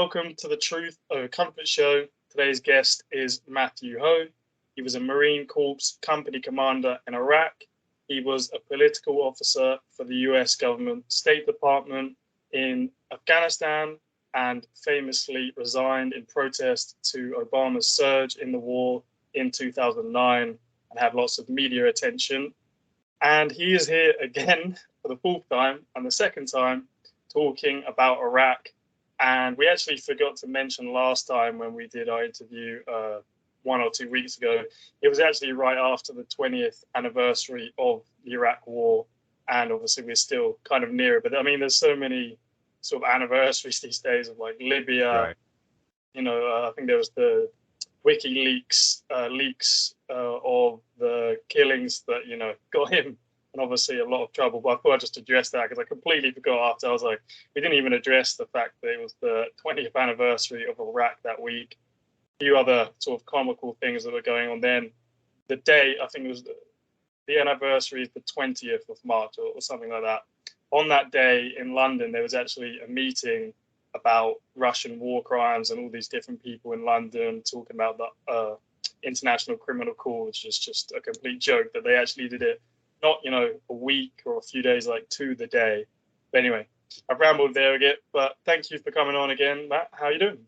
welcome to the Truth Over Comfort show. Today's guest is Matthew Hoh. He was a Marine Corps company commander in Iraq. He was a political officer for the US government State Department in Afghanistan and famously resigned in protest to Obama's surge in the war in 2009 and had lots of media attention. And he is here again for the fourth time and the second time talking about Iraq. And we actually forgot to mention last time when we did our interview 1 or 2 weeks ago, it was actually right after the 20th anniversary of the Iraq war. And obviously we're still kind of near it. But I mean, there's so many sort of anniversaries these days of like Libya, right. I think there was the WikiLeaks leaks of the killings that, got him and obviously a lot of trouble. But I thought I'd just address that because I completely forgot after. I was like, we didn't even address the fact that it was the 20th anniversary of Iraq that week. A few other sort of comical things that were going on then. The day, I think it was the anniversary is the 20th of March or something like that. On that day in London, there was actually a meeting about Russian war crimes and all these different people in London talking about the International Criminal Court, which is just a complete joke that they actually did it, not, a week or a few days, like to the day. But anyway, I've rambled there again, but thank you for coming on again, Matt. How are you doing?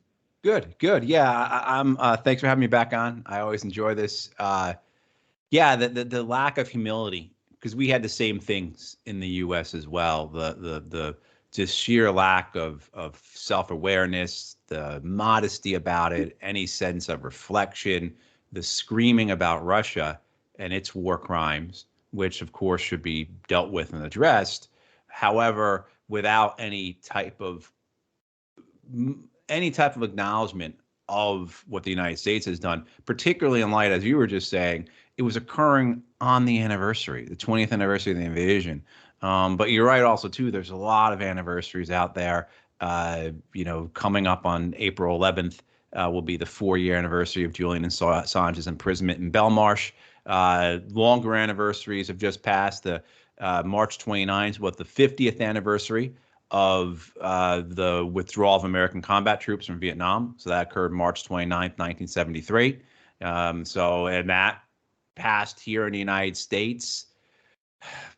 Good. Yeah, I'm. Thanks for having me back on. I always enjoy this. The lack of humility, because we had the same things in the U.S. as well. The just sheer lack of self-awareness, the modesty about it, any sense of reflection, the screaming about Russia and its war crimes, which of course should be dealt with and addressed. However, without any type of acknowledgement of what the United States has done, particularly in light, as you were just saying, it was occurring on the anniversary, the 20th anniversary of the invasion. But you're right also, too, there's a lot of anniversaries out there. Coming up on April 11th will be the 4-year anniversary of Julian Assange's imprisonment in Belmarsh. Longer anniversaries have just passed. The March 29th was the 50th anniversary of the withdrawal of American combat troops from Vietnam. So that occurred March 29th, 1973. And that passed here in the United States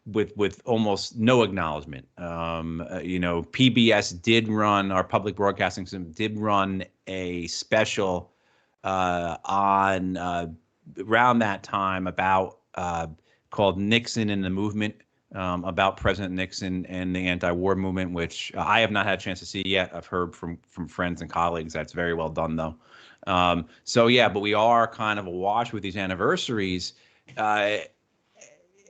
with almost no acknowledgement. PBS did run, our public broadcasting system did run a special on around that time about called Nixon and the Movement, about President Nixon and the anti-war movement, which I have not had a chance to see yet. I've heard from friends and colleagues that's very well done, though. But we are kind of awash with these anniversaries,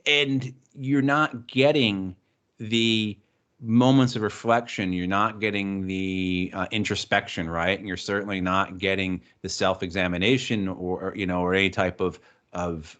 and you're not getting the moments of reflection. You're not getting the introspection, right? And you're certainly not getting the self-examination or any type of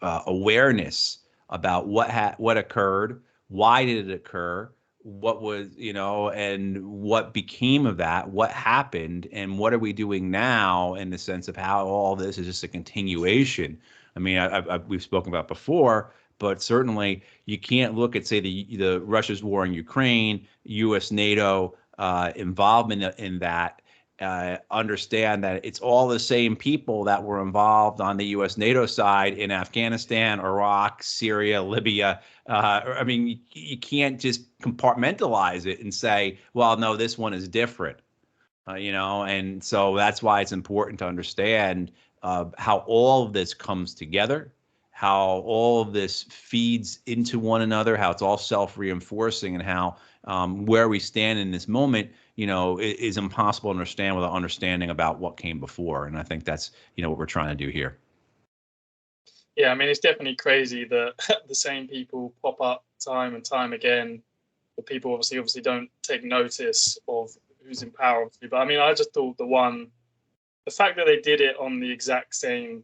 awareness about what occurred, why did it occur, what was, and what became of that, what happened, and what are we doing now in the sense of how all this is just a continuation. I mean, we've spoken about before, but certainly you can't look at, say, the Russia's war in Ukraine, U.S. NATO involvement in that, understand that it's all the same people that were involved on the U.S. NATO side in Afghanistan, Iraq, Syria, Libya. You can't just compartmentalize it and say, well, no, this one is different, and so that's why it's important to understand how all of this comes together, how all of this feeds into one another, how it's all self-reinforcing, and how where we stand in this moment, is impossible to understand without understanding about what came before. And I think that's, what we're trying to do here. Yeah, I mean, it's definitely crazy that the same people pop up time and time again. The people obviously don't take notice of who's in power. But I mean, I just thought the fact that they did it on the exact same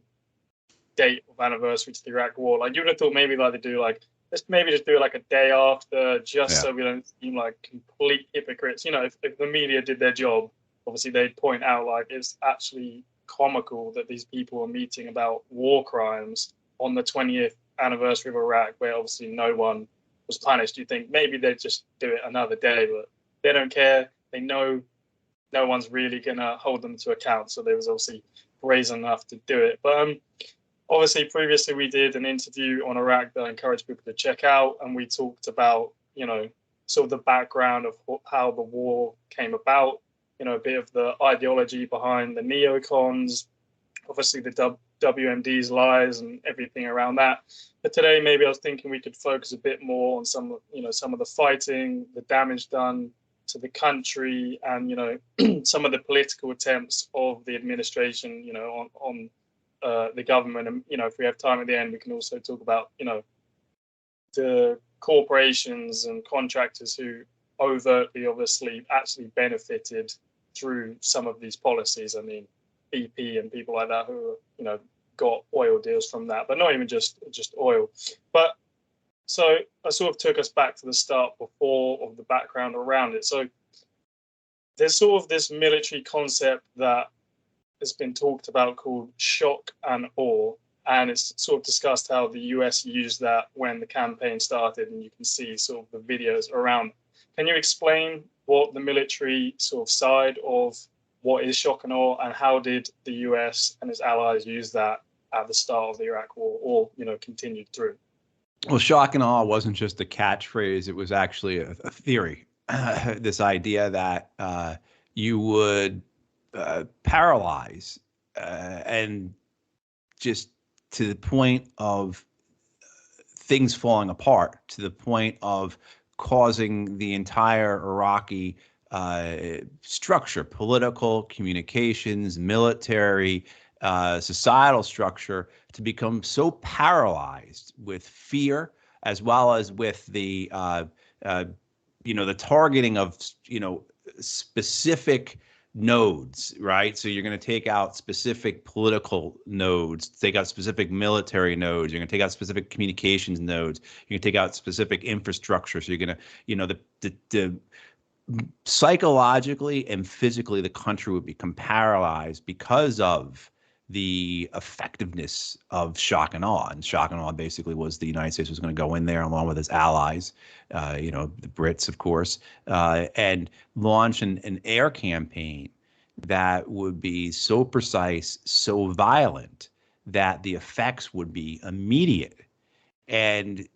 date of anniversary to the Iraq war, like you would have thought maybe like they do like, let's maybe just do it like a day after, so we don't seem like complete hypocrites. If the media did their job, obviously they'd point out like it's actually comical that these people are meeting about war crimes on the 20th anniversary of Iraq, where obviously no one was punished. You think maybe they'd just do it another day, but they don't care. They know no one's really going to hold them to account. So they was obviously brazen enough to do it. But obviously, previously we did an interview on Iraq that I encourage people to check out, and we talked about, sort of the background of how the war came about, a bit of the ideology behind the neocons, obviously the WMD's lies and everything around that. But today, maybe I was thinking we could focus a bit more on some of the fighting, the damage done to the country, and some of the political attempts of the administration, on the government. And if we have time at the end, we can also talk about the corporations and contractors who overtly, obviously, actually benefited through some of these policies. I mean, BP and people like that who got oil deals from that, but not even just oil. But so I sort of took us back to the start before of the background around it. So there's sort of this military concept that has been talked about called shock and awe. And it's sort of discussed how the US used that when the campaign started, and you can see sort of the videos around. Can you explain what the military sort of side of what is shock and awe, and how did the US and its allies use that at the start of the Iraq War, or continued through? Well, shock and awe wasn't just a catchphrase; it was actually a theory. This idea that you would paralyze and just to the point of things falling apart, to the point of causing the entire Iraqi structure, political, communications, military, societal structure, to become so paralyzed with fear, as well as with the the targeting of specific nodes, right? So you're going to take out specific political nodes, take out specific military nodes, you're going to take out specific communications nodes, you're going to take out specific infrastructure. So you're going to, the psychologically and physically, the country would become paralyzed because of the effectiveness of shock and awe. And shock and awe basically was the United States was going to go in there along with its allies, the Brits, of course, and launch an air campaign that would be so precise, so violent, that the effects would be immediate. And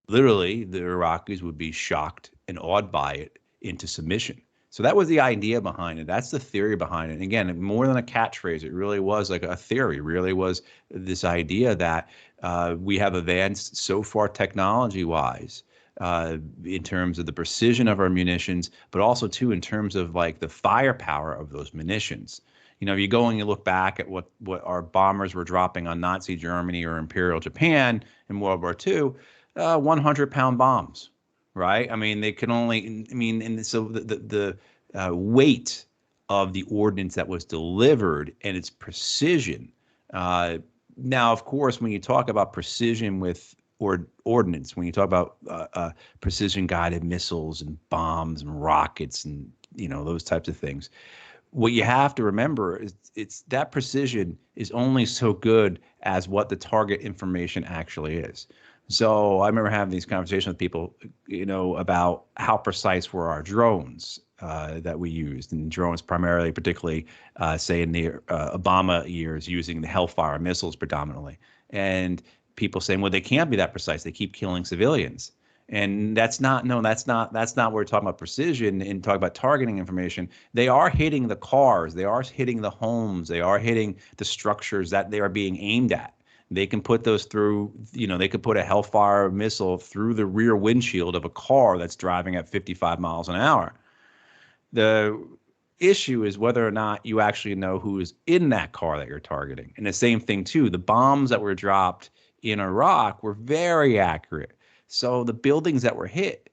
literally, the Iraqis would be shocked and awed by it into submission. So that was the idea behind it. That's the theory behind it. And again, more than a catchphrase, it really was like a theory. It really was this idea that we have advanced so far technology-wise in terms of the precision of our munitions, but also too in terms of like the firepower of those munitions. You go and you look back at what our bombers were dropping on Nazi Germany or Imperial Japan in World War II, 100-pound bombs. Right. I mean, they can only, and so the weight of the ordnance that was delivered and its precision. Now, of course, when you talk about precision with ordnance, when you talk about precision guided missiles and bombs and rockets and, those types of things, what you have to remember is it's that precision is only so good as what the target information actually is. So I remember having these conversations with people, about how precise were our drones that we used, and drones primarily, particularly, say in the Obama years, using the Hellfire missiles predominantly. And people saying, well, they can't be that precise. They keep killing civilians. And that's not where we're talking about precision and talking about targeting information. They are hitting the cars. They are hitting the homes. They are hitting the structures that they are being aimed at. They can put those through, they could put a Hellfire missile through the rear windshield of a car that's driving at 55 miles an hour. The issue is whether or not you actually know who is in that car that you're targeting. And the same thing, too, the bombs that were dropped in Iraq were very accurate. So the buildings that were hit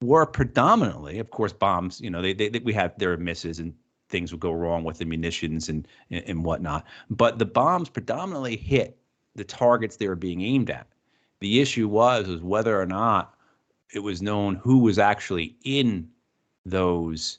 were predominantly, of course, bombs, we have their misses and things would go wrong with the munitions and whatnot. But the bombs predominantly hit the targets they were being aimed at. The issue was whether or not it was known who was actually in those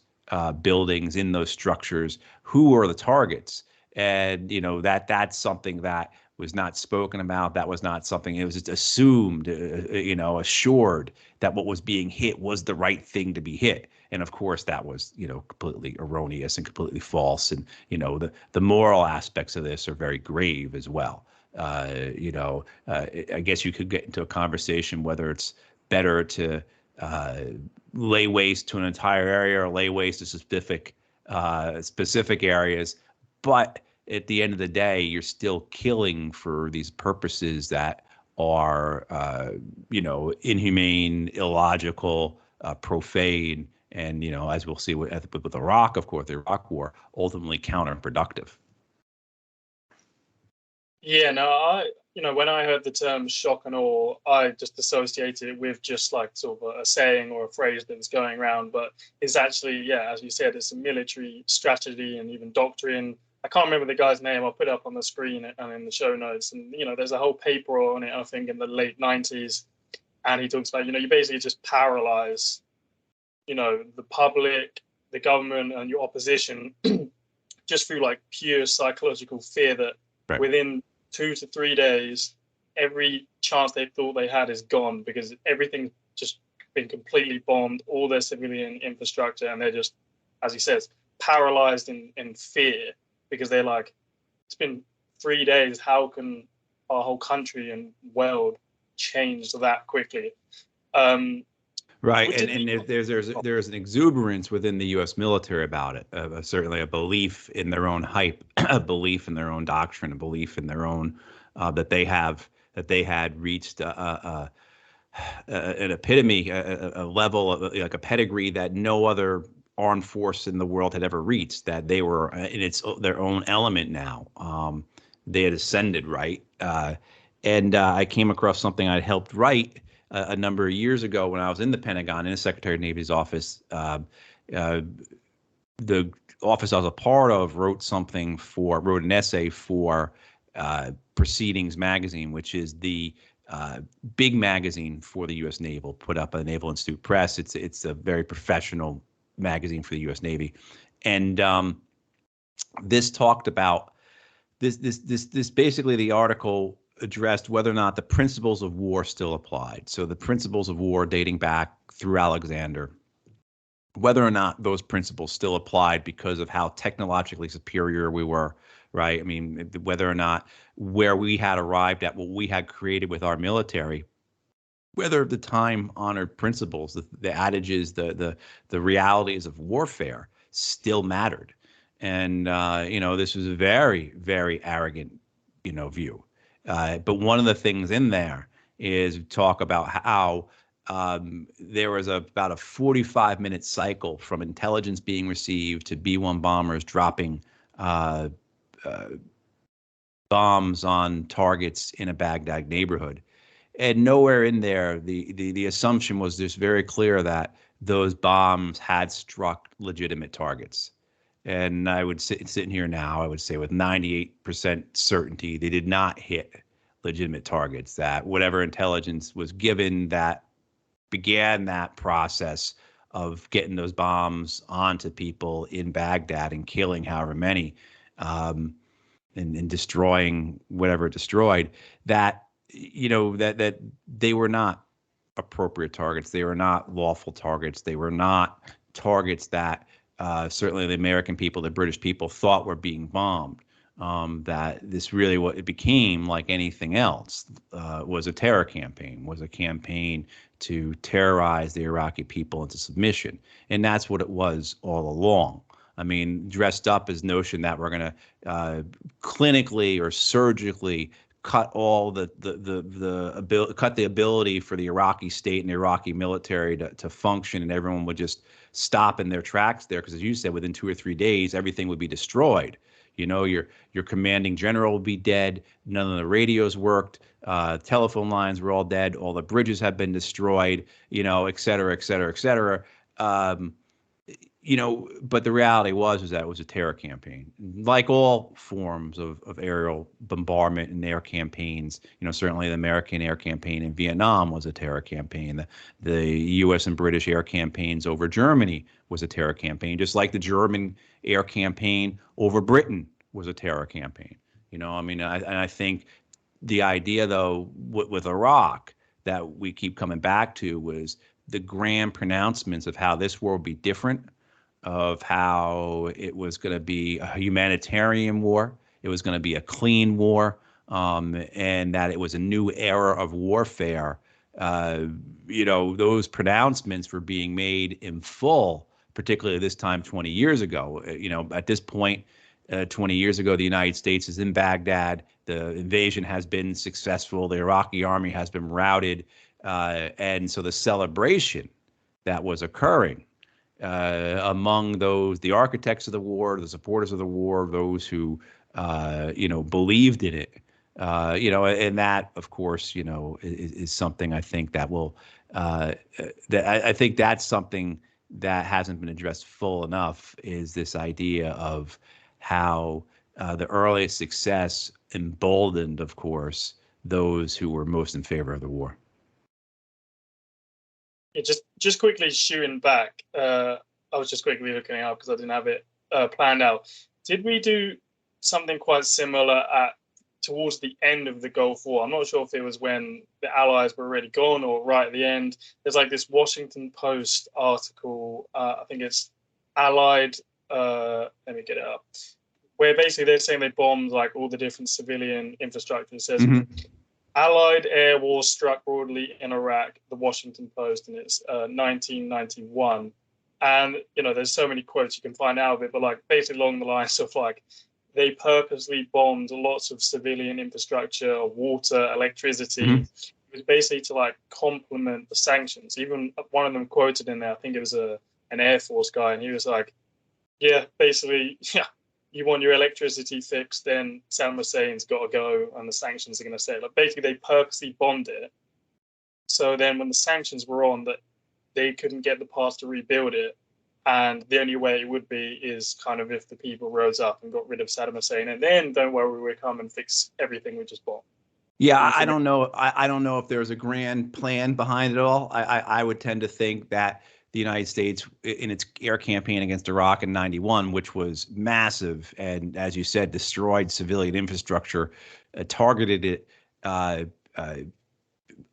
buildings, in those structures, who were the targets. And, that's something that was not spoken about. That was not something, it was just assumed, assured that what was being hit was the right thing to be hit. And of course, that was, completely erroneous and completely false. And, the moral aspects of this are very grave as well. I guess you could get into a conversation whether it's better to lay waste to an entire area or lay waste to specific areas. But at the end of the day, you're still killing for these purposes that are, inhumane, illogical, profane, and, as we'll see with Iraq, of course, the Iraq War, ultimately counterproductive. Yeah, no, when I heard the term shock and awe, I just associated it with just like sort of a saying or a phrase that was going around. But it's actually, yeah, as you said, it's a military strategy and even doctrine. I can't remember the guy's name. I'll put it up on the screen and in the show notes. And, there's a whole paper on it, I think, in the late 90s. And he talks about, you basically just paralyze, the public, the government, and your opposition just through like pure psychological fear that right. Within 2 to 3 days, every chance they thought they had is gone because everything's just been completely bombed, all their civilian infrastructure, and they're just, as he says, paralyzed in fear because they're like, it's been 3 days. How can our whole country and world change that quickly? Right, and there's an exuberance within the U.S. military about it. Certainly, a belief in their own hype, a belief in their own doctrine, a belief in their own that they had reached an epitome, a level of like a pedigree that no other armed force in the world had ever reached. That they were in their own element now. They had ascended, right? And I came across something I'd helped write a number of years ago when I was in the Pentagon in the Secretary of Navy's office. The office I was a part of wrote an essay for Proceedings magazine, which is the big magazine for the U.S. Naval, put up by the Naval Institute Press. It's a very professional magazine for the U.S. Navy, and this talked about this basically the article addressed whether or not the principles of war still applied. So the principles of war dating back through Alexander, whether or not those principles still applied because of how technologically superior we were, right? I mean, whether or not where we had arrived at, what we had created with our military, whether the time-honored principles, the adages, the realities of warfare still mattered. And, this was a very, very arrogant, view. But one of the things in there is talk about how there was about a 45-minute cycle from intelligence being received to B-1 bombers dropping bombs on targets in a Baghdad neighborhood. And nowhere in there, the assumption was just very clear that those bombs had struck legitimate targets. And I would sitting here now, I would say with 98% certainty, they did not hit legitimate targets, that whatever intelligence was given that began that process of getting those bombs onto people in Baghdad and killing however many, and destroying whatever it destroyed, that, that they were not appropriate targets. They were not lawful targets. They were not targets that certainly the American people, the British people thought were being bombed. That this really, what it became like anything else, was a terror campaign, was a campaign to terrorize the Iraqi people into submission. And that's what it was all along. I mean, dressed up as notion that we're going to clinically or surgically cut all the ability for the Iraqi state and the Iraqi military to function, and everyone would just stop in their tracks there, because as you said, within 2 or 3 days, everything would be destroyed. Your commanding general would be dead. None of the radios worked. Telephone lines were all dead. All the bridges had been destroyed. Et cetera, et cetera, et cetera. But the reality was that it was a terror campaign, like all forms of aerial bombardment and air campaigns. Certainly the American air campaign in Vietnam was a terror campaign. The U.S. and British air campaigns over Germany was a terror campaign, just like the German air campaign over Britain was a terror campaign. I think the idea, though, with Iraq that we keep coming back to was the grand pronouncements of how this war would be different, of how it was going to be a humanitarian war, it was going to be a clean war, and that it was a new era of warfare. Those pronouncements were being made in full, particularly this time 20 years ago. At this point, 20 years ago, the United States is in Baghdad. The invasion has been successful. The Iraqi army has been routed. And so the celebration that was occurring among the architects of the war, the supporters of the war, those who, believed in it, and that, of course, is something I think that will, I think that's something that hasn't been addressed full enough, is this idea of how the early success emboldened, of course, those who were most in favor of the war. Yeah, just quickly shooting back, I was just quickly looking it up because I didn't have it planned out. Did we do something quite similar towards the end of the Gulf War? I'm not sure if it was when the Allies were already gone or right at the end. There's like this Washington Post article, I think it's Allied, let me get it up, where basically they're saying they bombed like all the different civilian infrastructure. It says, Allied air war struck broadly in Iraq, the Washington Post, and it's 1991. And, there's so many quotes you can find out of it, but like basically along the lines of like, they purposely bombed lots of civilian infrastructure, water, electricity. It was basically to like complement the sanctions. Even one of them quoted in there, I think it was an Air Force guy, and he was like, yeah, basically, yeah, you want your electricity fixed, then Saddam Hussein's got to go, and the sanctions are going to say, like, basically they purposely bombed it. So then when the sanctions were on, that they couldn't get the parts to rebuild it. And the only way it would be is kind of if the people rose up and got rid of Saddam Hussein, and then don't worry, we'll come and fix everything we just bought. Yeah, I don't know. I don't know if there was a grand plan behind it all. I would tend to think that the United States, in its air campaign against Iraq in '91, which was massive, and as you said, destroyed civilian infrastructure, targeted it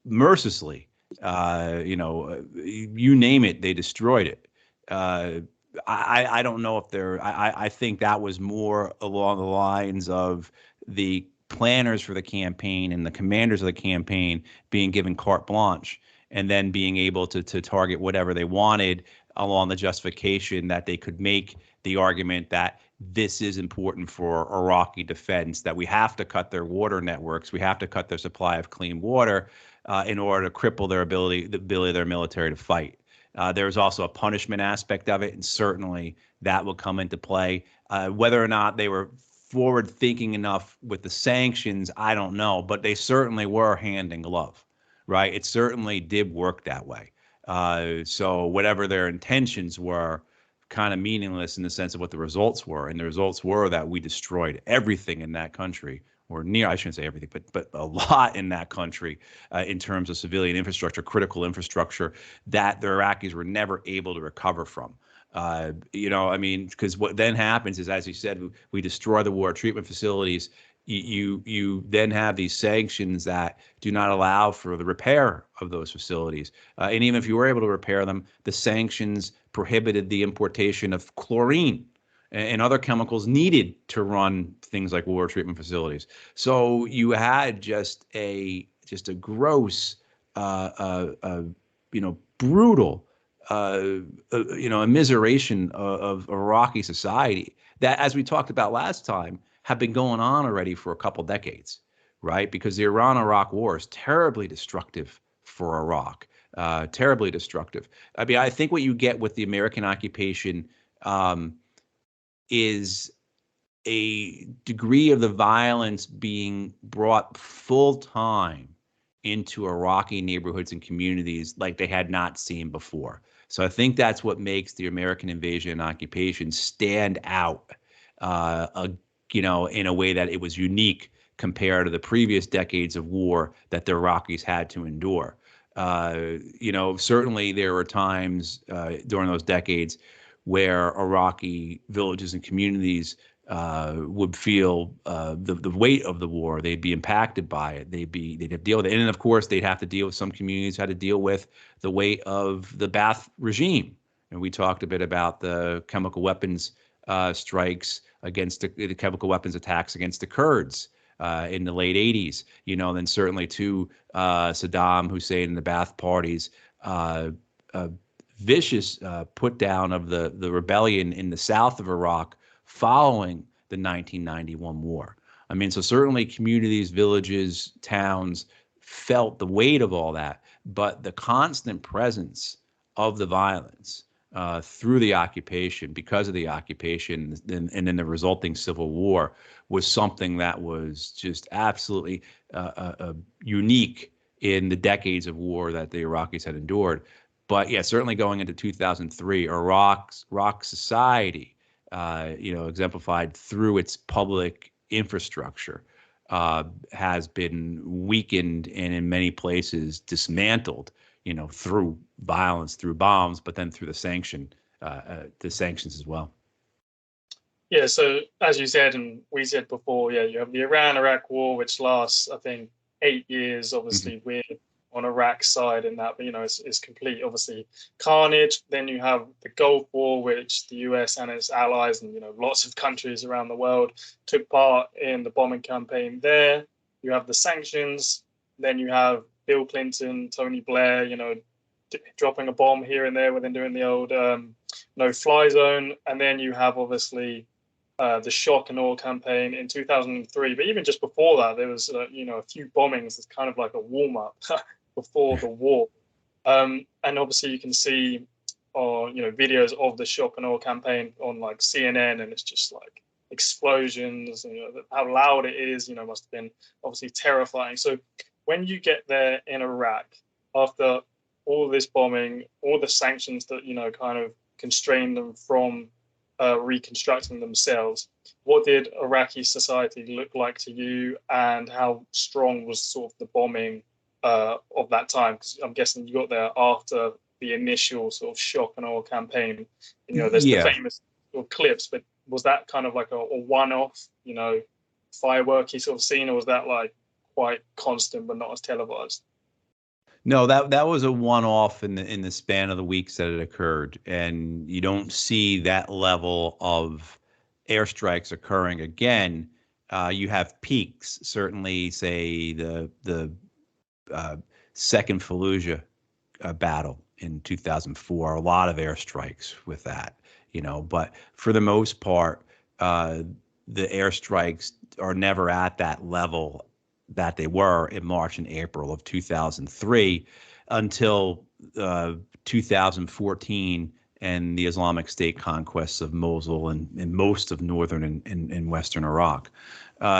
mercilessly. You name it, they destroyed it. I don't know if I think that was more along the lines of the planners for the campaign and the commanders of the campaign being given carte blanche and then being able to target whatever they wanted along the justification that they could make the argument that this is important for Iraqi defense, that we have to cut their water networks, we have to cut their supply of clean water in order to cripple the ability of their military to fight. There's also a punishment aspect of it, and certainly that will come into play. Whether or not they were forward thinking enough with the sanctions, I don't know, but they certainly were hand in glove, right? It certainly did work that way. So whatever their intentions were, kind of meaningless in the sense of what the results were. And the results were that we destroyed everything in that country, or near, I shouldn't say everything, but a lot in that country in terms of civilian infrastructure, critical infrastructure that the Iraqis were never able to recover from. Because what then happens is, as you said, we destroy the water treatment facilities. You then have these sanctions that do not allow for the repair of those facilities. And even if you were able to repair them, the sanctions prohibited the importation of chlorine and other chemicals needed to run things like water treatment facilities. So you had just a gross, brutal, immiseration of Iraqi society that, as we talked about last time, have been going on already for a couple decades, right? Because the Iran-Iraq war is terribly destructive for Iraq, terribly destructive. I mean, I think what you get with the American occupation is a degree of the violence being brought full time into Iraqi neighborhoods and communities like they had not seen before. So I think that's what makes the American invasion and occupation stand out, in a way that it was unique compared to the previous decades of war that the Iraqis had to endure. Certainly there were times during those decades where Iraqi villages and communities would feel the weight of the war. They'd be impacted by it. They'd have to deal with it, and then of course they'd have to deal with, some communities had to deal with the weight of the Ba'ath regime. And we talked a bit about the chemical weapons strikes against the chemical weapons attacks against the Kurds in the late 80s. Then certainly to Saddam Hussein and the Ba'ath parties. Vicious put down of the rebellion in the south of Iraq following the 1991 war. I mean, so certainly communities, villages, towns felt the weight of all that, but the constant presence of the violence through the occupation, because of the occupation, and then the resulting civil war, was something that was just absolutely unique in the decades of war that the Iraqis had endured. But yeah, certainly going into 2003, Iraq's society, exemplified through its public infrastructure, has been weakened and in many places dismantled, through violence, through bombs, but then through the sanctions as well. Yeah, so as you said, and we said before, you have the Iran-Iraq war, which lasts, I think, 8 years, obviously, mm-hmm. We're on Iraq's side in that, but, it's complete, obviously, carnage. Then you have the Gulf War, which the US and its allies and, lots of countries around the world took part in the bombing campaign there. You have the sanctions. Then you have Bill Clinton, Tony Blair, dropping a bomb here and there within doing the old no-fly zone. And then you have, obviously, the shock and awe campaign in 2003. But even just before that, there was, a few bombings as kind of like a warm-up before the war. And obviously you can see, videos of the shock and awe campaign on like CNN, and it's just like explosions, how loud it is, must have been obviously terrifying. So when you get there in Iraq, after all this bombing, all the sanctions that, kind of constrain them from reconstructing themselves, what did Iraqi society look like to you, and how strong was sort of the bombing of that time? Because I'm guessing you got there after the initial sort of shock and awe campaign. There's the famous sort of clips, but was that kind of like a one-off, fireworky sort of scene, or was that like quite constant but not as televised? No, that was a one-off in the span of the weeks that it occurred, and you don't see that level of airstrikes occurring again. You have peaks, certainly, say the second Fallujah battle in 2004. A lot of airstrikes with that, But for the most part, the airstrikes are never at that level that they were in March and April of 2003 until 2014 and the Islamic State conquests of Mosul and most of northern and western Iraq.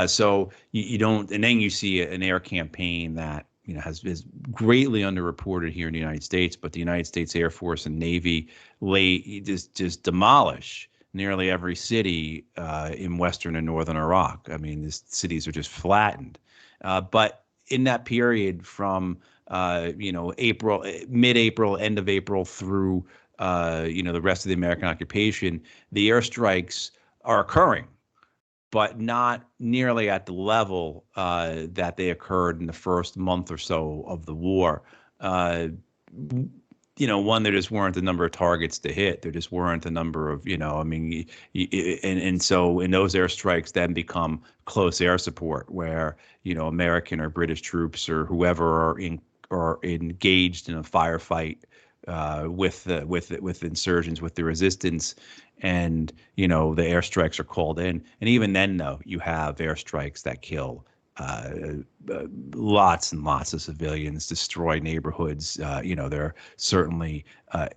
So you don't, and then you see an air campaign that is greatly underreported here in the United States, but the United States Air Force and Navy just demolish nearly every city in western and northern Iraq. I mean, the cities are just flattened. But in that period from April, mid-April, end of April through the rest of the American occupation, the airstrikes are occurring, but not nearly at the level that they occurred in the first month or so of the war. One, there just weren't the number of targets to hit. There just weren't the number of, and so in those airstrikes then become close air support, where, American or British troops or whoever are engaged in a firefight with insurgents, with the resistance, and the airstrikes are called in. And even then, though, you have airstrikes that kill lots and lots of civilians, destroy neighborhoods. There are certainly,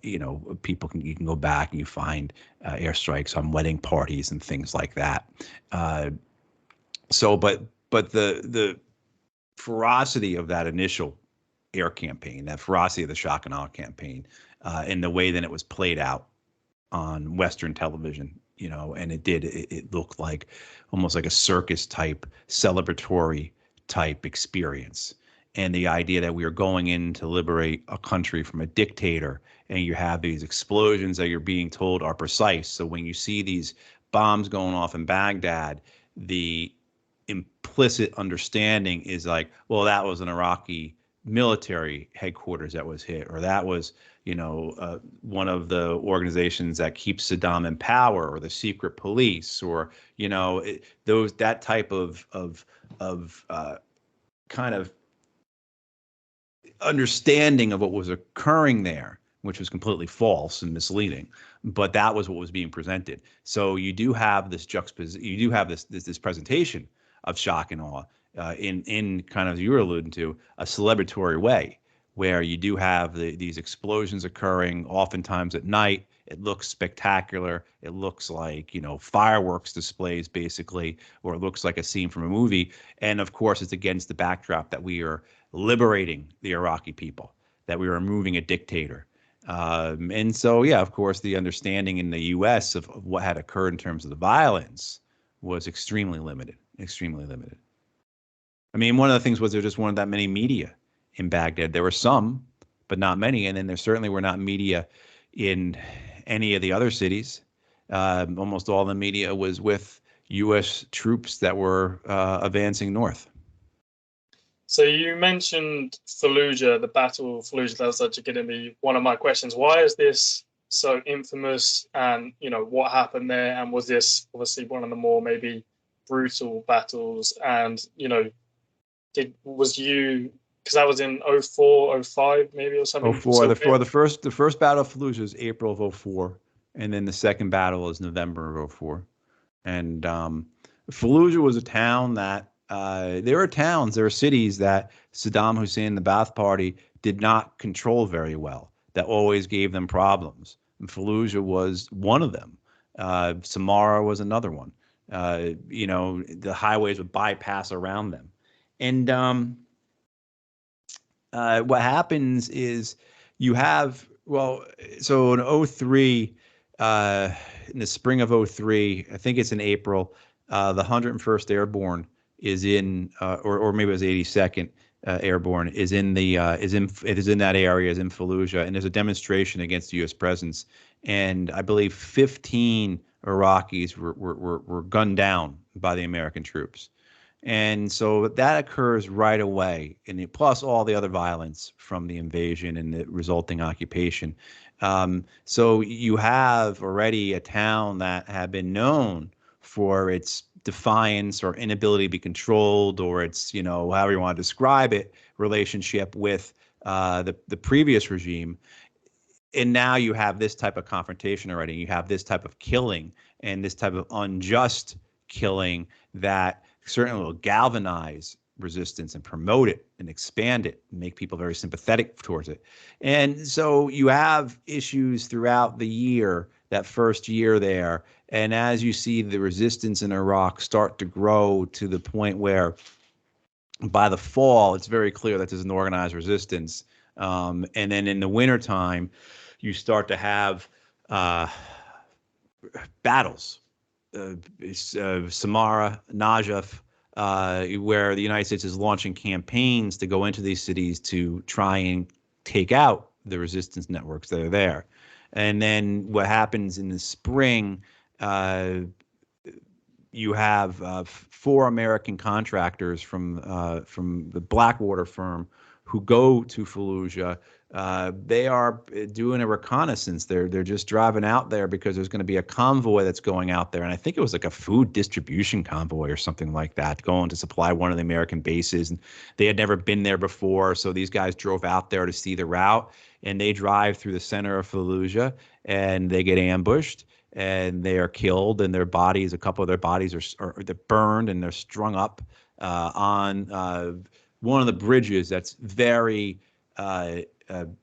you can go back and you find airstrikes on wedding parties and things like that. But the ferocity of that initial air campaign, that ferocity of the shock and awe campaign, and the way that it was played out on Western television, and it looked like almost like a circus type, celebratory type experience. And the idea that we are going in to liberate a country from a dictator, and you have these explosions that you're being told are precise. So when you see these bombs going off in Baghdad, the implicit understanding is like, well, that was an Iraqi military headquarters that was hit, or that was, one of the organizations that keeps Saddam in power, or the secret police, or that type of kind of understanding of what was occurring there, which was completely false and misleading, but that was what was being presented. So you do have this juxtaposition, you do have this presentation of shock and awe in kind of, as you were alluding to, a celebratory way, where you do have these explosions occurring oftentimes at night. It looks spectacular. It looks like, fireworks displays, basically, or it looks like a scene from a movie. And of course, it's against the backdrop that we are liberating the Iraqi people, that we are removing a dictator. And so, yeah, of course, the understanding in the U.S. of what had occurred in terms of the violence was extremely limited, extremely limited. I mean, one of the things was there just weren't that many media in Baghdad. There were some, but not many. And then there certainly were not media in any of the other cities. Almost all the media was with U.S. troops that were advancing north. So you mentioned Fallujah, the Battle of Fallujah. That was actually going to be one of my questions. Why is this so infamous, and what happened there? And was this obviously one of the more maybe brutal battles? And because that was in 04, 05 maybe, or something? 04. So the first Battle of Fallujah is April of 04, and then the second battle is November of 04. And Fallujah was a town that there were cities that Saddam Hussein and the Ba'ath Party did not control very well, that always gave them problems. And Fallujah was one of them. Samarra was another one. The highways would bypass around them. And what happens is you have, so in 03, in the spring of 03, I think it's in April, the 101st Airborne is in, or maybe it was 82nd Airborne is in that area, is in Fallujah, and there's a demonstration against the U.S. presence, and I believe 15 Iraqis were gunned down by the American troops. And so that occurs right away, and plus all the other violence from the invasion and the resulting occupation. So you have already a town that had been known for its defiance or inability to be controlled, or its, however you want to describe it, relationship with the previous regime. And now you have this type of confrontation already. You have this type of killing and this type of unjust killing that certainly will galvanize resistance and promote it and expand it and make people very sympathetic towards it. And so you have issues throughout the year, that first year there. And as you see the resistance in Iraq start to grow to the point where by the fall, it's very clear that there's an organized resistance. And then in the wintertime, you start to have battles. Samarra, Najaf, where the United States is launching campaigns to go into these cities to try and take out the resistance networks that are there. And then what happens in the spring, you have 4 American contractors from the Blackwater firm who go to Fallujah. They are doing a reconnaissance. They're just driving out there because there's going to be a convoy that's going out there, and I think it was like a food distribution convoy or something like that, going to supply one of the American bases. And they had never been there before, so these guys drove out there to see the route, and they drive through the center of Fallujah, and they get ambushed, and they are killed, and their bodies, a couple of their bodies are they're burned, and they're strung up on one of the bridges that's very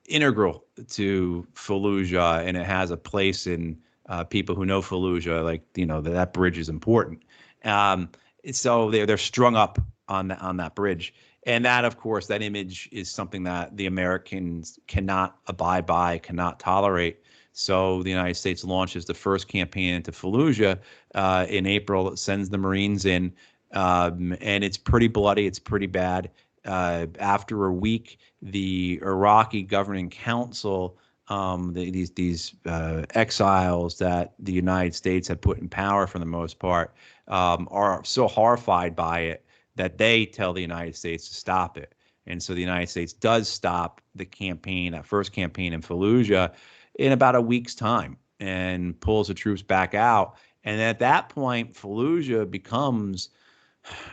integral to Fallujah, and it has a place in people who know Fallujah, like, that bridge is important. So they're strung up on that bridge. And that, of course, that image is something that the Americans cannot abide by, cannot tolerate. So the United States launches the first campaign into Fallujah in April. It sends the Marines in, and it's pretty bloody. It's pretty bad. After a week, the Iraqi governing council these exiles that the United States had put in power for the most part, are so horrified by it that they tell the United States to stop it. And so the United States does stop the campaign, that first campaign in Fallujah, in about a week's time, and pulls the troops back out. And at that point, Fallujah becomes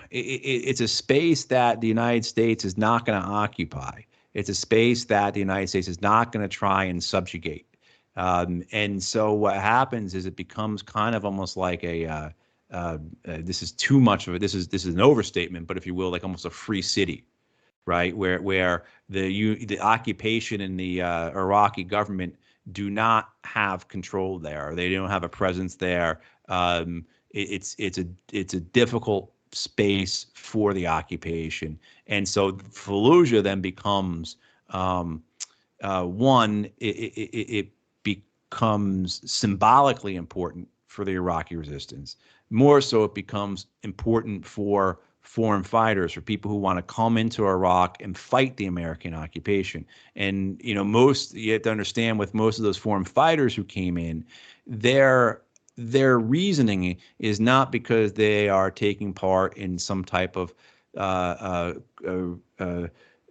it's a space that the United States is not going to occupy. It's a space that the United States is not going to try and subjugate. And so what happens is it becomes kind of almost like this is too much of it. This is an overstatement, but if you will, like almost a free city, right? Where the occupation and the Iraqi government do not have control there. They don't have a presence there. It's a difficult space for the occupation, and so Fallujah then becomes it becomes symbolically important for the Iraqi resistance. More so, it becomes important for foreign fighters, for people who want to come into Iraq and fight the American occupation. And you have to understand, with most of those foreign fighters who came in, their reasoning is not because they are taking part in some type of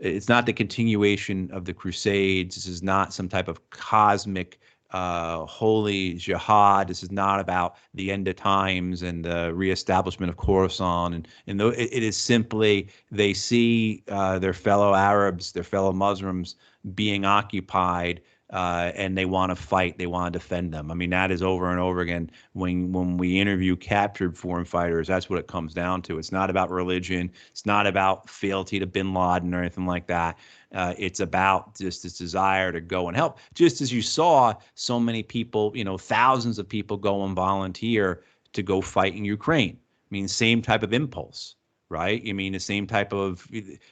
it's not the continuation of the Crusades. This is not some type of cosmic holy jihad. This is not about the end of times and the reestablishment of Khorasan. And it is simply they see their fellow Arabs, their fellow Muslims being occupied, and they want to fight. They want to defend them. I mean, that is over and over again. When we interview captured foreign fighters, that's what it comes down to. It's not about religion. It's not about fealty to bin Laden or anything like that. It's about just this desire to go and help. Just as you saw so many people, thousands of people go and volunteer to go fight in Ukraine. I mean, same type of impulse, right? I mean, the same type of,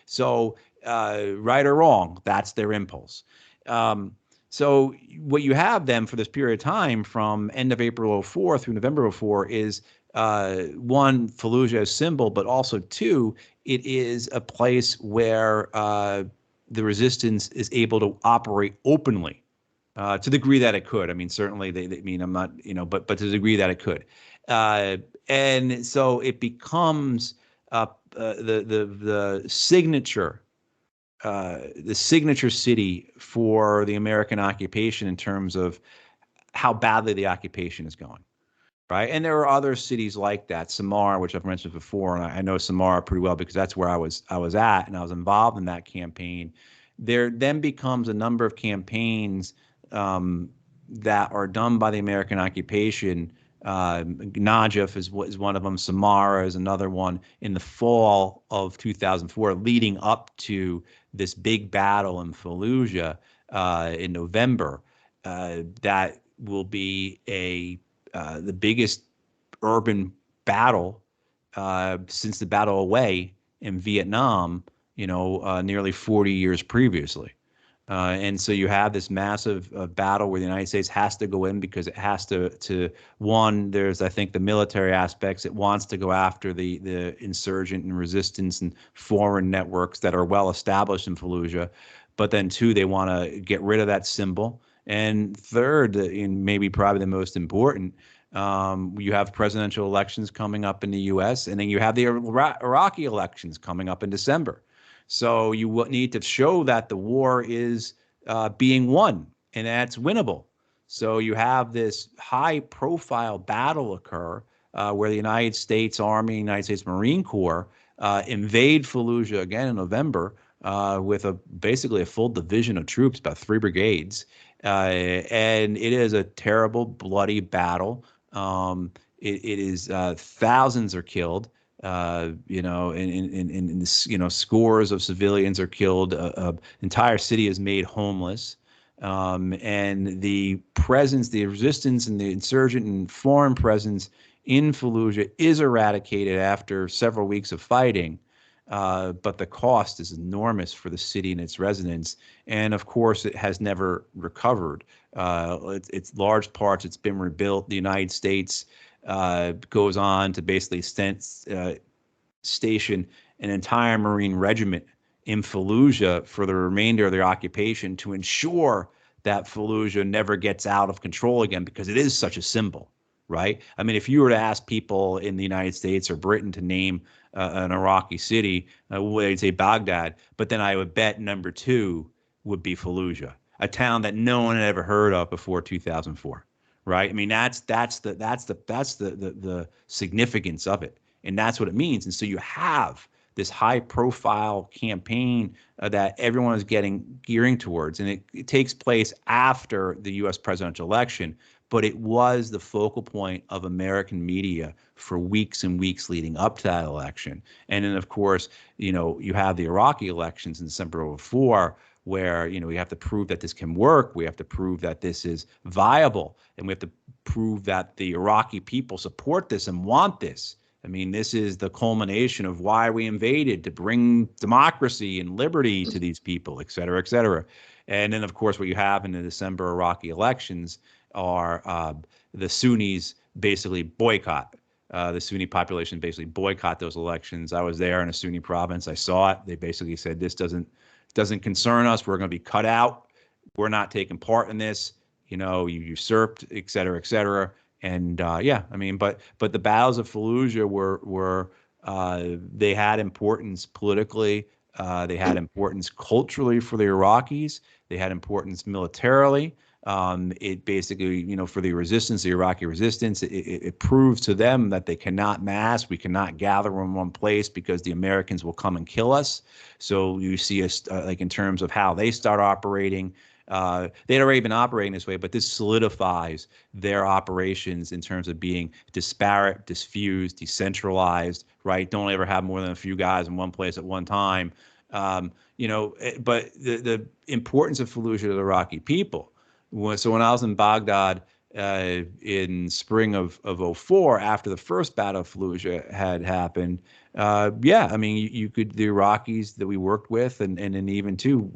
so right or wrong, that's their impulse. So what you have then for this period of time from end of April 04 through November 04 is one, Fallujah as symbol, but also two, it is a place where the resistance is able to operate openly to the degree that it could. I mean, certainly I'm not, but to the degree that it could. And so it becomes the signature city for the American occupation in terms of how badly the occupation is going, right? And there are other cities like that, Samara, which I've mentioned before, and I know Samara pretty well because that's where I was at, and I was involved in that campaign. There then becomes a number of campaigns that are done by the American occupation. Najaf is one of them. Samara is another one in the fall of 2004, leading up to this big battle in Fallujah in November. That will be the biggest urban battle since the battle away in Vietnam, nearly 40 years previously. And so you have this massive battle where the United States has to go in because it has to one, there's, I think, the military aspects. It wants to go after the insurgent and resistance and foreign networks that are well established in Fallujah. But then two, they want to get rid of that symbol. And third, and maybe probably the most important, you have presidential elections coming up in the U.S., and then you have the Iraqi elections coming up in December. So you need to show that the war is being won, and that's winnable. So you have this high-profile battle occur where the United States Army, United States Marine Corps invade Fallujah again in November with basically a full division of troops, about 3 brigades. And it is a terrible, bloody battle. It is thousands are killed. Scores of civilians are killed. Entire city is made homeless. And the presence, the resistance and the insurgent and foreign presence in Fallujah is eradicated after several weeks of fighting. But the cost is enormous for the city and its residents. And of course, it has never recovered. It's large parts, it's been rebuilt. The United States goes on to basically station an entire Marine regiment in Fallujah for the remainder of their occupation to ensure that Fallujah never gets out of control again because it is such a symbol, right? I mean, if you were to ask people in the United States or Britain to name an Iraqi city, they'd say Baghdad, but then I would bet number two would be Fallujah, a town that no one had ever heard of before 2004, right? I mean, that's the significance of it, and that's what it means. And so you have this high-profile campaign that everyone is gearing towards, and it takes place after the U.S. presidential election, but it was the focal point of American media for weeks and weeks leading up to that election. And then, of course, you have the Iraqi elections in December of 2004, where we have to prove that this can work. We have to prove that this is viable, and we have to prove that the Iraqi people support this and want this. I mean, this is the culmination of why we invaded, to bring democracy and liberty to these people, et cetera, et cetera. And then, of course, what you have in the December Iraqi elections are the Sunnis basically boycott. The Sunni population basically boycott those elections. I was there in a Sunni province. I saw it. They basically said, this doesn't concern us. We're going to be cut out. We're not taking part in this. You usurped, et cetera, et cetera. And yeah, I mean, but the battles of Fallujah were they had importance politically. They had importance culturally for the Iraqis. They had importance militarily. It basically, for the resistance, the Iraqi resistance, it proves to them that they cannot mass. We cannot gather in one place because the Americans will come and kill us. So you see us like in terms of how they start operating. They'd already been operating this way, but this solidifies their operations in terms of being disparate, diffused, decentralized, right? Don't ever have more than a few guys in one place at one time. But the importance of Fallujah to the Iraqi people. So when I was in Baghdad in spring of 2004, after the first battle of Fallujah had happened, yeah, I mean, the Iraqis that we worked with, and even too,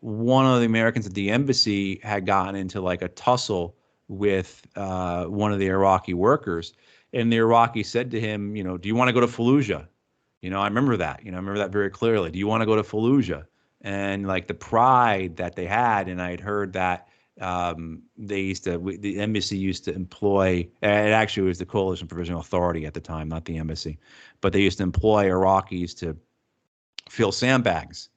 one of the Americans at the embassy had gotten into like a tussle with one of the Iraqi workers, and the Iraqi said to him, do you want to go to Fallujah? I remember that. I remember that very clearly. Do you want to go to Fallujah? And like the pride that they had, and I had heard that the embassy used to employ, and actually it was the Coalition Provisional Authority at the time, not the embassy, but they used to employ Iraqis to fill sandbags,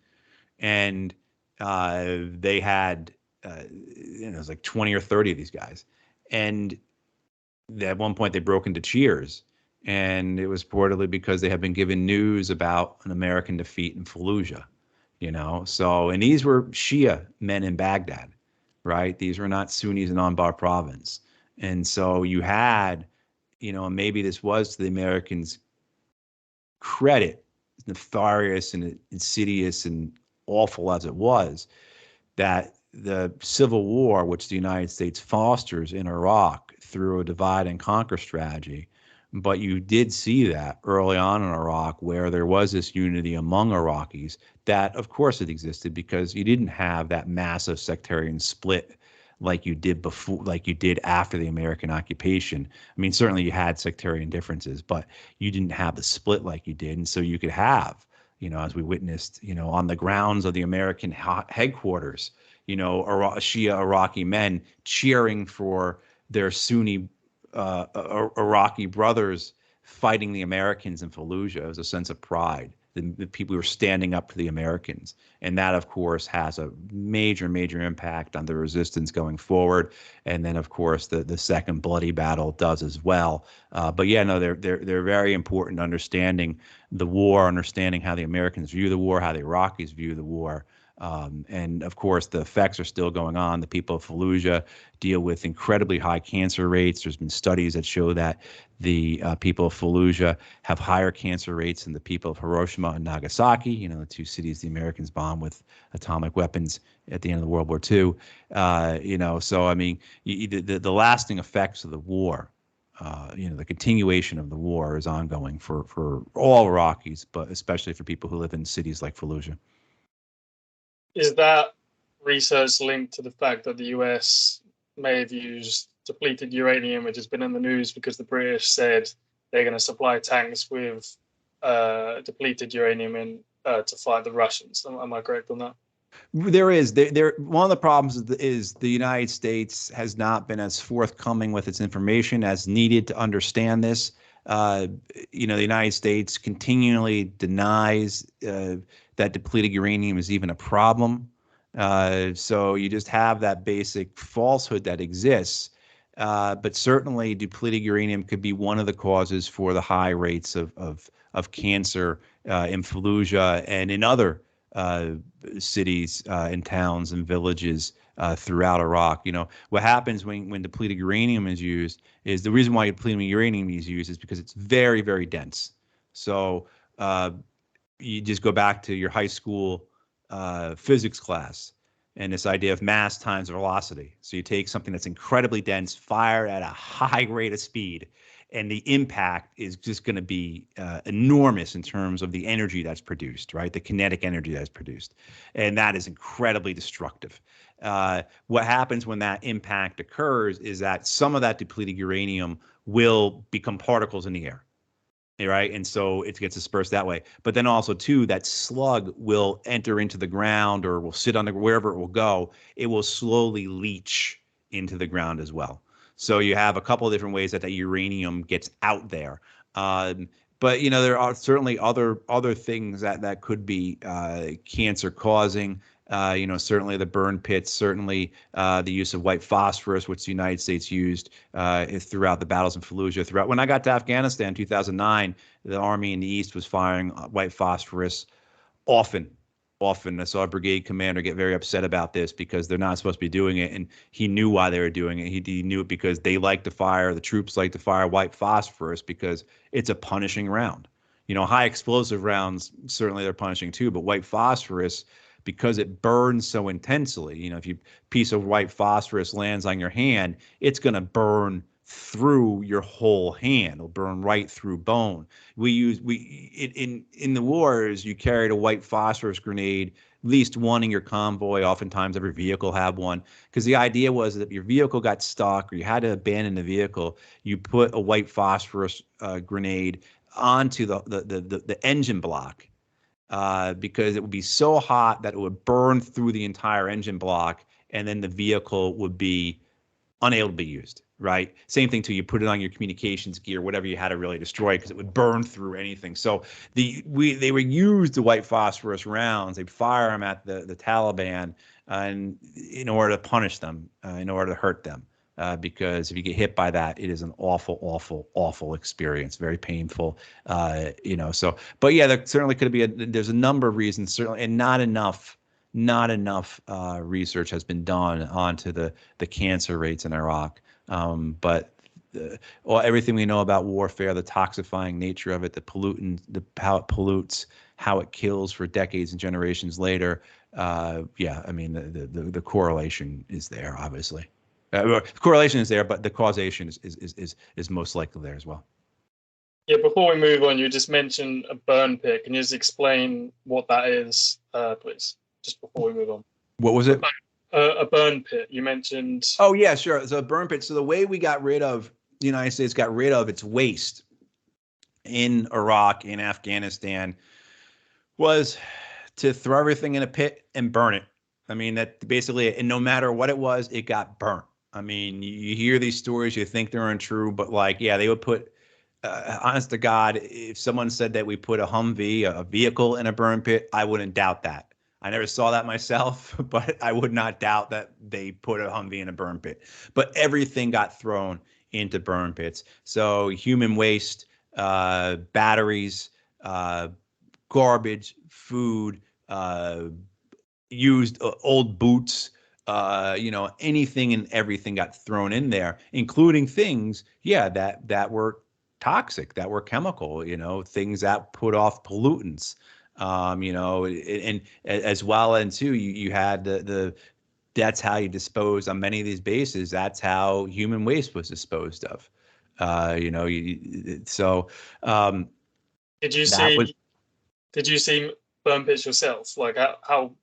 and they had, it was like 20 or 30 of these guys, and at one point they broke into cheers. And it was reportedly because they had been given news about an American defeat in Fallujah, So, and these were Shia men in Baghdad, right? These were not Sunnis in Anbar province. And so you had, and maybe this was to the Americans' credit, nefarious and insidious and awful as it was, that the civil war, which the United States fosters in Iraq through a divide and conquer strategy, but you did see that early on in Iraq, where there was this unity among Iraqis that, of course, it existed because you didn't have that massive sectarian split like you did before, like you did after the American occupation. I mean, certainly you had sectarian differences, but you didn't have the split like you did. And so you could have, as we witnessed, on the grounds of the American headquarters, Shia Iraqi men cheering for their Sunni Iraqi brothers fighting the Americans in Fallujah. It was a sense of pride. The people were standing up to the Americans. And that, of course, has a major, major impact on the resistance going forward. And then, of course, the second bloody battle does as well. But yeah, no, they're very important, understanding the war, understanding how the Americans view the war, how the Iraqis view the war. And of course, the effects are still going on. The people of Fallujah deal with incredibly high cancer rates. There's been studies that show that the people of Fallujah have higher cancer rates than the people of Hiroshima and Nagasaki, the two cities the Americans bombed with atomic weapons at the end of World War II. So I mean, the lasting effects of the war, the continuation of the war is ongoing for all Iraqis, but especially for people who live in cities like Fallujah. Is that research linked to the fact that the US may have used depleted uranium, which has been in the news because the British said they're going to supply tanks with depleted uranium to fight the Russians? Am I correct on that? There is one of the problems is the United States has not been as forthcoming with its information as needed to understand this. Uh, the United States continually denies that depleted uranium is even a problem. So you just have that basic falsehood that exists. But certainly, depleted uranium could be one of the causes for the high rates of cancer in Fallujah and in other uh, cities and towns and villages throughout Iraq. What happens when depleted uranium is used is the reason why depleted uranium is used is because it's very, very dense. So you just go back to your high school physics class and this idea of mass times velocity. So you take something that's incredibly dense, fired at a high rate of speed, and the impact is just going to be enormous in terms of the energy that's produced, right? The kinetic energy that's produced. And that is incredibly destructive. What happens when that impact occurs is that some of that depleted uranium will become particles in the air. Right. And so it gets dispersed that way. But then also, too, that slug will enter into the ground or will sit on wherever it will go. It will slowly leach into the ground as well. So you have a couple of different ways that uranium gets out there. But there are certainly other things that could be cancer causing. Certainly the burn pits, certainly the use of white phosphorus, which the United States used throughout the battles in Fallujah. When I got to Afghanistan in 2009, the army in the East was firing white phosphorus often. I saw a brigade commander get very upset about this because they're not supposed to be doing it, and he knew why they were doing it. He knew it because they like to fire, the troops like to fire white phosphorus because it's a punishing round. High explosive rounds, certainly they're punishing too, but white phosphorus, because it burns so intensely, if a piece of white phosphorus lands on your hand, it's going to burn through your whole hand. It'll burn right through bone. In the wars, you carried a white phosphorus grenade, at least one in your convoy. Oftentimes, every vehicle had one, because the idea was that if your vehicle got stuck or you had to abandon the vehicle, you put a white phosphorus grenade onto the engine block. Because it would be so hot that it would burn through the entire engine block, and then the vehicle would be unable to be used, right? Same thing too, you put it on your communications gear, whatever you had to really destroy, because it would burn through anything. So they would use the white phosphorus rounds, they'd fire them at the Taliban and in order to punish them, in order to hurt them. Because if you get hit by that, it is an awful, awful, awful experience, very painful. So, but yeah, there certainly could be there's a number of reasons, certainly, and not enough research has been done onto the cancer rates in Iraq. But everything we know about warfare, the toxifying nature of it, the pollutant, how it pollutes, how it kills for decades and generations later. The correlation is there, obviously. The correlation is there, but the causation is most likely there as well. Yeah, before we move on, you just mentioned a burn pit. Can you just explain what that is, please? Just before we move on. What was it? A burn pit. You mentioned. Oh yeah, sure. So a burn pit. So the way the United States got rid of its waste in Iraq, in Afghanistan, was to throw everything in a pit and burn it. I mean, that basically, and no matter what it was, it got burnt. I mean, you hear these stories, you think they're untrue, but they would put, honest to God, if someone said that we put a Humvee, a vehicle in a burn pit, I wouldn't doubt that. I never saw that myself, but I would not doubt that they put a Humvee in a burn pit. But everything got thrown into burn pits. So human waste, batteries, garbage, food, used old boots, anything and everything got thrown in there, including things, that were toxic, that were chemical, things that put off pollutants, and as well. And too, you had that's how you dispose on many of these bases. That's how human waste was disposed of. Did you see burn pits yourself? Like how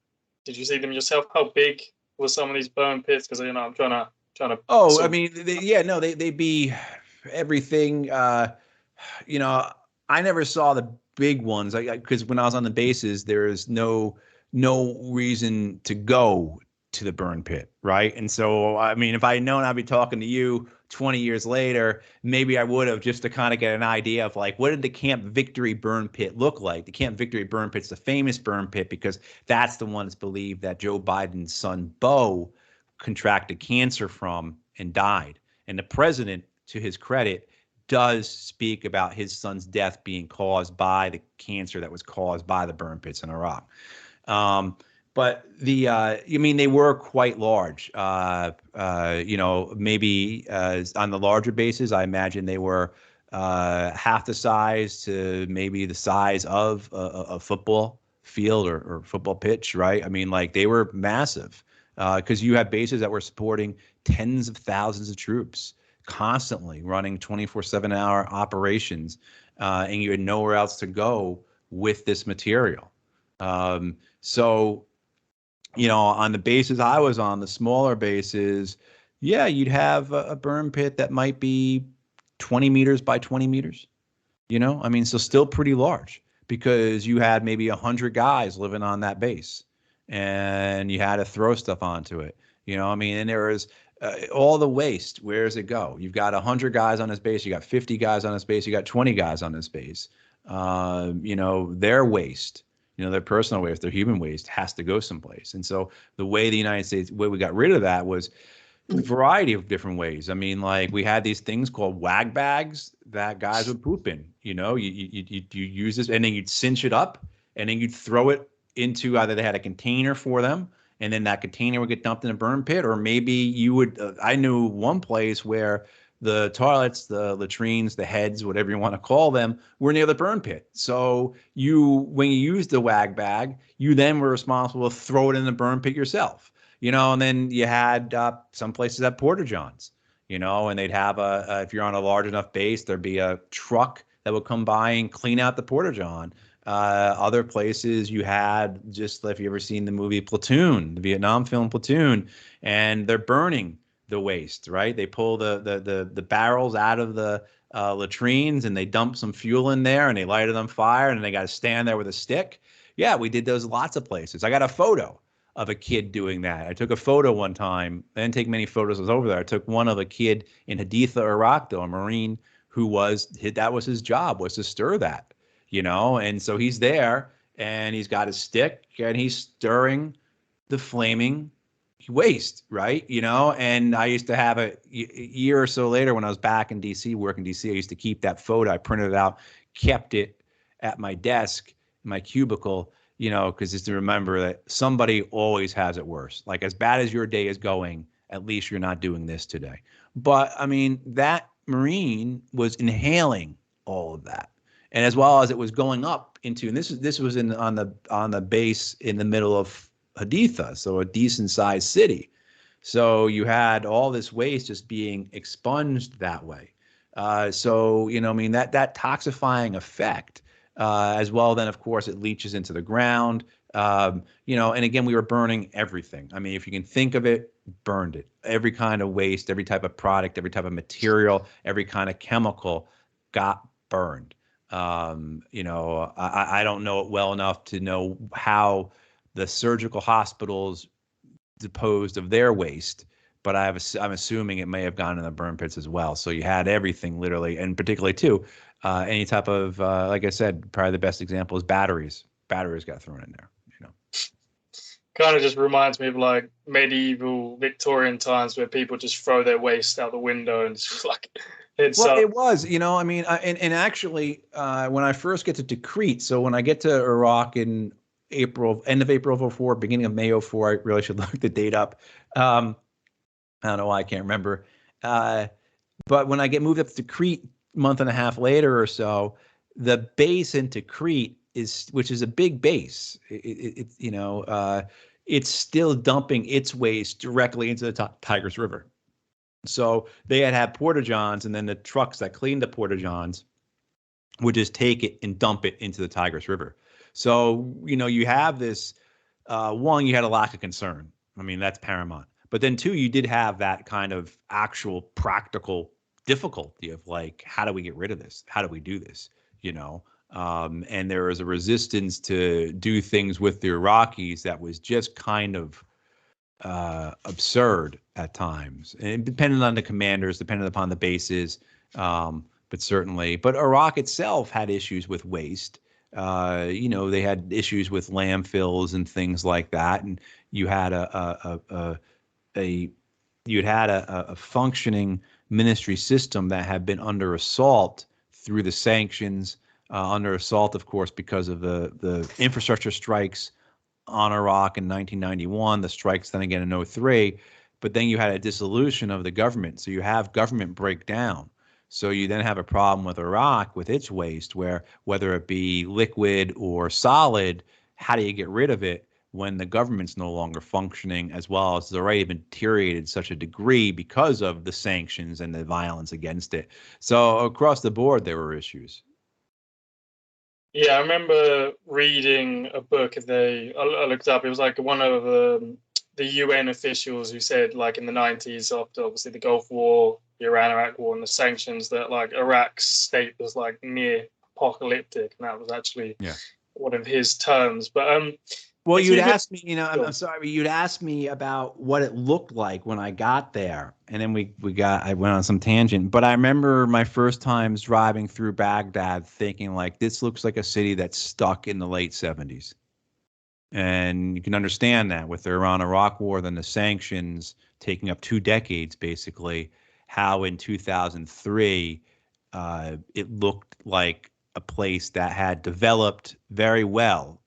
did you see them yourself? How big were some of these burn pits? Because I'm trying to. Oh, I mean, they'd be everything. I never saw the big ones, because when I was on the bases, there is no no reason to go to the burn pit, right? And so, I mean, if I had known I'd be talking to you 20 years later, maybe I would have, just to kind of get an idea of like, what did the Camp Victory burn pit look like? The Camp Victory burn pit's the famous burn pit because that's the one that's believed that Joe Biden's son, Beau, contracted cancer from and died. And the president, to his credit, does speak about his son's death being caused by the cancer that was caused by the burn pits in Iraq. But I mean, they were quite large. Maybe on the larger bases, I imagine they were half the size to maybe the size of a football field or football pitch, right? I mean, like, they were massive because you had bases that were supporting tens of thousands of troops constantly running 24/7 hour operations, and you had nowhere else to go with this material. So, on the bases I was on, the smaller bases, yeah, you'd have a burn pit that might be 20 meters by 20 meters. I mean, so still pretty large because you had maybe 100 guys living on that base, and you had to throw stuff onto it. I mean, and there was all the waste. Where does it go? You've got 100 guys on this base. You got 50 guys on this base. You got 20 guys on this base. Their waste, their personal waste, their human waste has to go someplace. And so the way the United States, way we got rid of that was a variety of different ways. I mean, like, we had these things called wag bags that guys would poop in. You use this, and then you'd cinch it up, and then you'd throw it into, either they had a container for them, and then that container would get dumped in a burn pit, or maybe you would. I knew one place where the toilets, the latrines, the heads, whatever you want to call them, were near the burn pit. So when you used the wag bag, you then were responsible to throw it in the burn pit yourself. And then you had some places at porta-johns, and they'd have if you're on a large enough base, there'd be a truck that would come by and clean out the porta-john. Other places you had, just if you ever seen the movie Platoon, the Vietnam film Platoon, and they're burning the waste, right? They pull the barrels out of the latrines, and they dump some fuel in there, and they light it on fire, and they got to stand there with a stick. Yeah, we did those lots of places. I got a photo of a kid doing that. I took a photo one time. I didn't take many photos. I was over there. I took one of a kid in Haditha, Iraq, though, a Marine who that was his job, was to stir that, and so he's there, and he's got his stick, and he's stirring the flaming waste, right? And I used to have a year or so later, when I was back in DC, working in DC, I used to keep that photo. I printed it out, kept it at my desk, in my cubicle, because just to remember that somebody always has it worse. Like, as bad as your day is going, at least you're not doing this today. But I mean, that Marine was inhaling all of that, and as well as it was going up into, and this was on the base in the middle of Haditha, so a decent sized city. So you had all this waste just being expunged that way. I mean, that toxifying effect, as well, then of course it leaches into the ground. And again, we were burning everything. I mean, if you can think of it, burned it. Every kind of waste, every type of product, every type of material, every kind of chemical got burned. I don't know it well enough to know how the surgical hospitals disposed of their waste, but I'm assuming it may have gone in the burn pits as well. So you had everything, literally, and particularly too, any type of, like I said, probably the best example is batteries. Batteries got thrown in there. Kind of just reminds me of like medieval Victorian times where people just throw their waste out the window and just like it's. Well, it was, I mean, and actually, when I first get to Tikrit, so when I get to Iraq in end of April of 2004, beginning of May 2004, I really should look the date up. I don't know why I can't remember. But when I get moved up to Tikrit a month and a half later or so, the base in Tikrit which is a big base. It's still dumping its waste directly into the Tigris River. So they had porta-johns, and then the trucks that cleaned the porta-johns would just take it and dump it into the Tigris River. So, you have this, one, you had a lack of concern. I mean, that's paramount. But then two, you did have that kind of actual practical difficulty of like, how do we get rid of this? How do we do this? And there was a resistance to do things with the Iraqis that was just kind of absurd at times, and depending on the commanders, depending upon the bases, but certainly. But Iraq itself had issues with waste. They had issues with landfills and things like that, and you had a functioning ministry system that had been under assault through the sanctions, under assault, of course, because of the infrastructure strikes on Iraq in 1991, the strikes then again in 2003, but then you had a dissolution of the government. So you have government breakdown. So you then have a problem with Iraq with its waste, where whether it be liquid or solid, how do you get rid of it when the government's no longer functioning, as well as it's already been deteriorated to such a degree because of the sanctions and the violence against it. So across the board, there were issues. Yeah, I remember reading a book. I looked up. It was like one of the UN officials who said, like in the 90s, after obviously the Gulf War, the Iran-Iraq War, and the sanctions, that like Iraq's state was like near apocalyptic, and that was actually one of his terms. But well, you'd ask me, I'm sorry, you'd ask me about what it looked like when I got there. And then I went on some tangent, but I remember my first times driving through Baghdad thinking like, this looks like a city that's stuck in the late 70s. And you can understand that with the Iran-Iraq War, then the sanctions taking up 2 decades, basically, how in 2003, it looked like a place that had developed very well,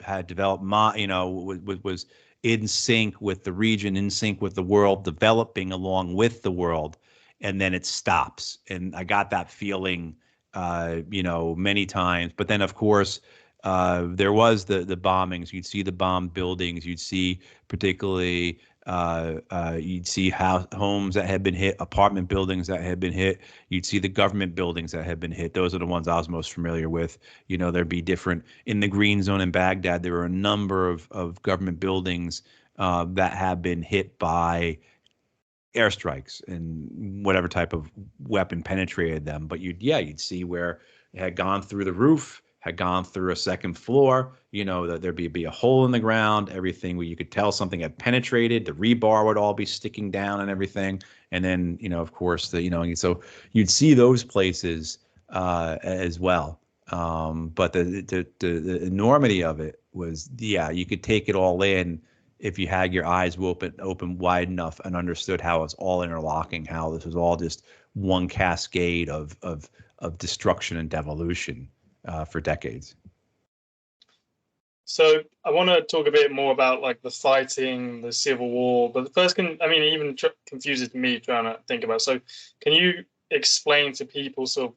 had developed, was in sync with the region, in sync with the world, developing along with the world, and then it stops. And I got that feeling, many times. But then, of course, there was the bombings. You'd see the bombed buildings. You'd see particularly you'd see homes that had been hit, apartment buildings that had been hit. You'd see the government buildings that had been hit. Those are the ones I was most familiar with. There'd be different in the green zone in Baghdad. There were a number of government buildings that had been hit by airstrikes and whatever type of weapon penetrated them. But you'd see where it had gone through the roof, had gone through a second floor, that there'd be a hole in the ground, everything where you could tell something had penetrated, the rebar would all be sticking down and everything. And then, of course, so you'd see those places as well. But the enormity of it was, you could take it all in if you had your eyes open wide enough and understood how it's all interlocking, how this was all just one cascade of destruction and devolution for decades. So I want to talk a bit more about like the fighting, the civil war. But the first, even confuses me trying to think about. So can you explain to people sort of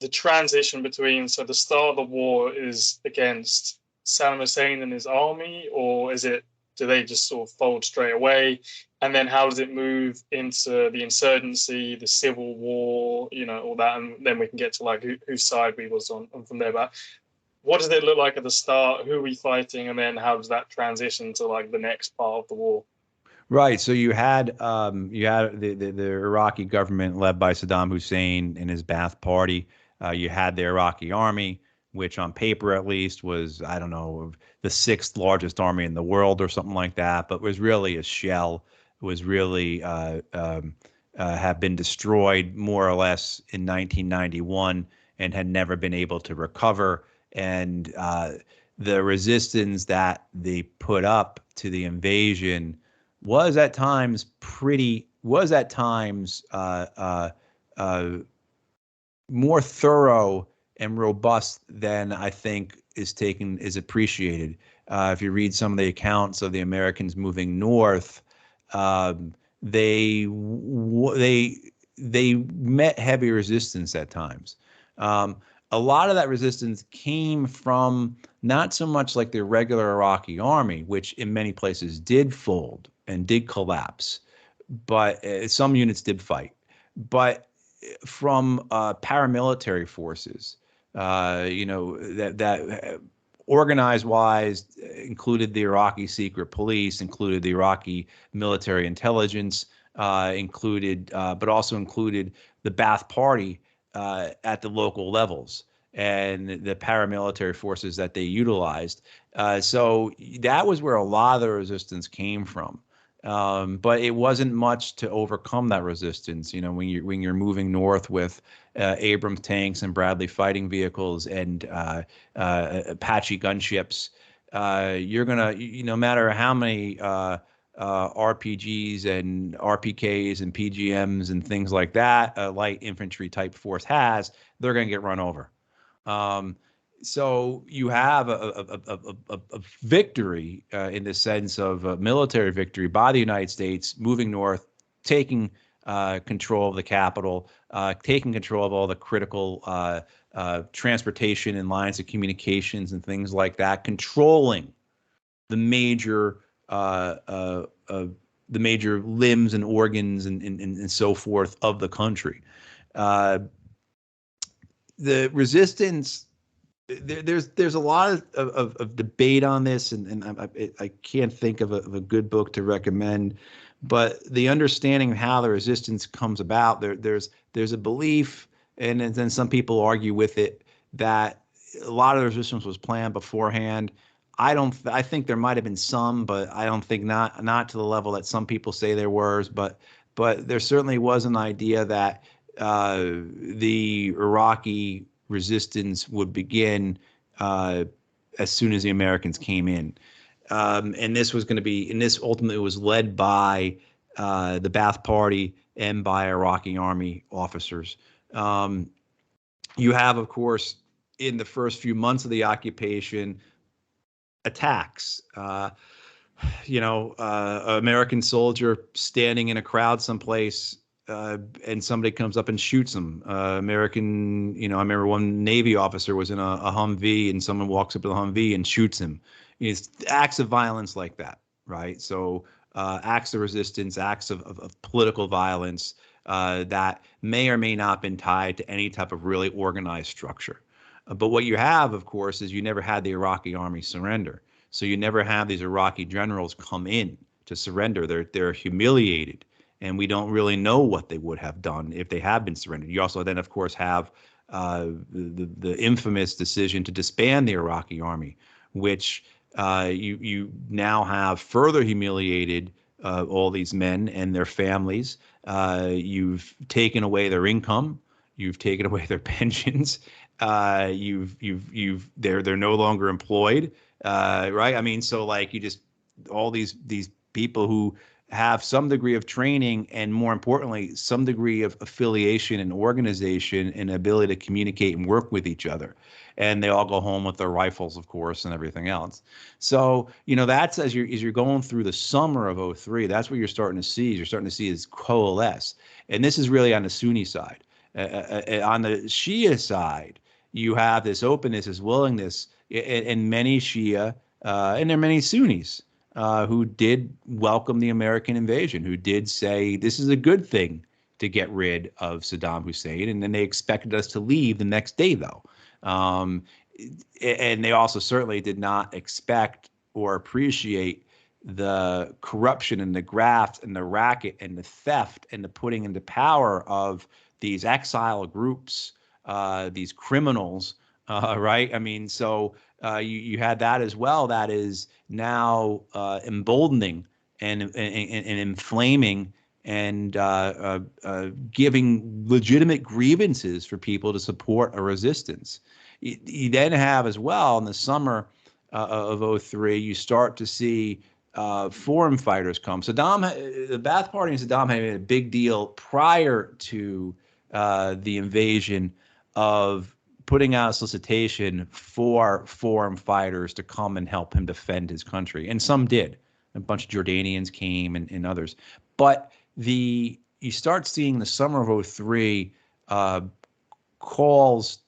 the transition between, so the start of the war is against Saddam Hussein and his army, or do they just sort of fold straight away? And then how does it move into the insurgency, the civil war, all that, and then we can get to like whose side we was on from there. But what does it look like at the start? Who are we fighting? And then how does that transition to like the next part of the war? Right. So you had the Iraqi government led by Saddam Hussein and his Ba'ath Party. You had the Iraqi army, which on paper at least was, I don't know, the 6th largest army in the world or something like that, but was really a shell. It was really have been destroyed more or less in 1991 and had never been able to recover. And the resistance that they put up to the invasion was at times more thorough and robust than I think is appreciated. If you read some of the accounts of the Americans moving north, they met heavy resistance at times. A lot of that resistance came from not so much like the regular Iraqi army, which in many places did fold and did collapse, but some units did fight, but from paramilitary forces, that organized wise included the Iraqi secret police, included the Iraqi military intelligence, but also included the Ba'ath Party at the local levels. and the paramilitary forces that they utilized. So that was where a lot of the resistance came from. But it wasn't much to overcome that resistance. You know, when you're moving north with Abrams tanks and Bradley fighting vehicles and Apache gunships, you're gonna, no matter how many RPGs and RPKs and PGMs and things like that a light infantry type force has, they're going to get run over. So you have a victory in the sense of a military victory by the United States moving north, taking control of the capital, taking control of all the critical transportation and lines of communications and things like that, controlling the major limbs and organs and so forth of the country. The resistance, there's a lot of debate on this, and I can't think of a good book to recommend, but the understanding of how the resistance comes about, there's a belief, and then some people argue with it, that a lot of the resistance was planned beforehand. I think there might have been some, but I don't think not to the level that some people say there was, but there certainly was an idea that the Iraqi resistance would begin as soon as the Americans came in. And this ultimately was led by the Ba'ath Party and by Iraqi army officers. You have, of course, in the first few months of the occupation, attacks. American soldier standing in a crowd someplace, and somebody comes up and shoots him. I remember one Navy officer was in a Humvee, and someone walks up to the Humvee and shoots him. It's acts of violence like that, right? So acts of resistance, acts of political violence that may or may not have been tied to any type of really organized structure. But what you have, of course, is you never had the Iraqi army surrender. So you never have these Iraqi generals come in to surrender. They're humiliated, and we don't really know what they would have done if they had been surrendered. You also then, of course, have the infamous decision to disband the Iraqi army, which you now have further humiliated all these men and their families. You've taken away their income. You've taken away their pensions. They're no longer employed, right? I mean, so like all these people who have some degree of training, and more importantly, some degree of affiliation and organization and ability to communicate and work with each other. And they all go home with their rifles, of course, and everything else. So, that's as you're going through the summer of 2003, that's what you're starting to see. You're starting to see is coalesce. And this is really on the Sunni side. On the Shia side, you have this openness, this willingness, and many Shia, and there are many Sunnis who did welcome the American invasion, who did say this is a good thing to get rid of Saddam Hussein, and then they expected us to leave the next day, though. And they also certainly did not expect or appreciate the corruption and the graft and the racket and the theft and the putting into power of these exile groups, these criminals, right? I mean, so you had that as well. That is now emboldening and inflaming and giving legitimate grievances for people to support a resistance. You then have as well in the summer of 2003, you start to see foreign fighters come. The Ba'ath Party and Saddam had made a big deal prior to the invasion of putting out a solicitation for foreign fighters to come and help him defend his country. And some did. A bunch of Jordanians came and others. But you start seeing the summer of 2003 calls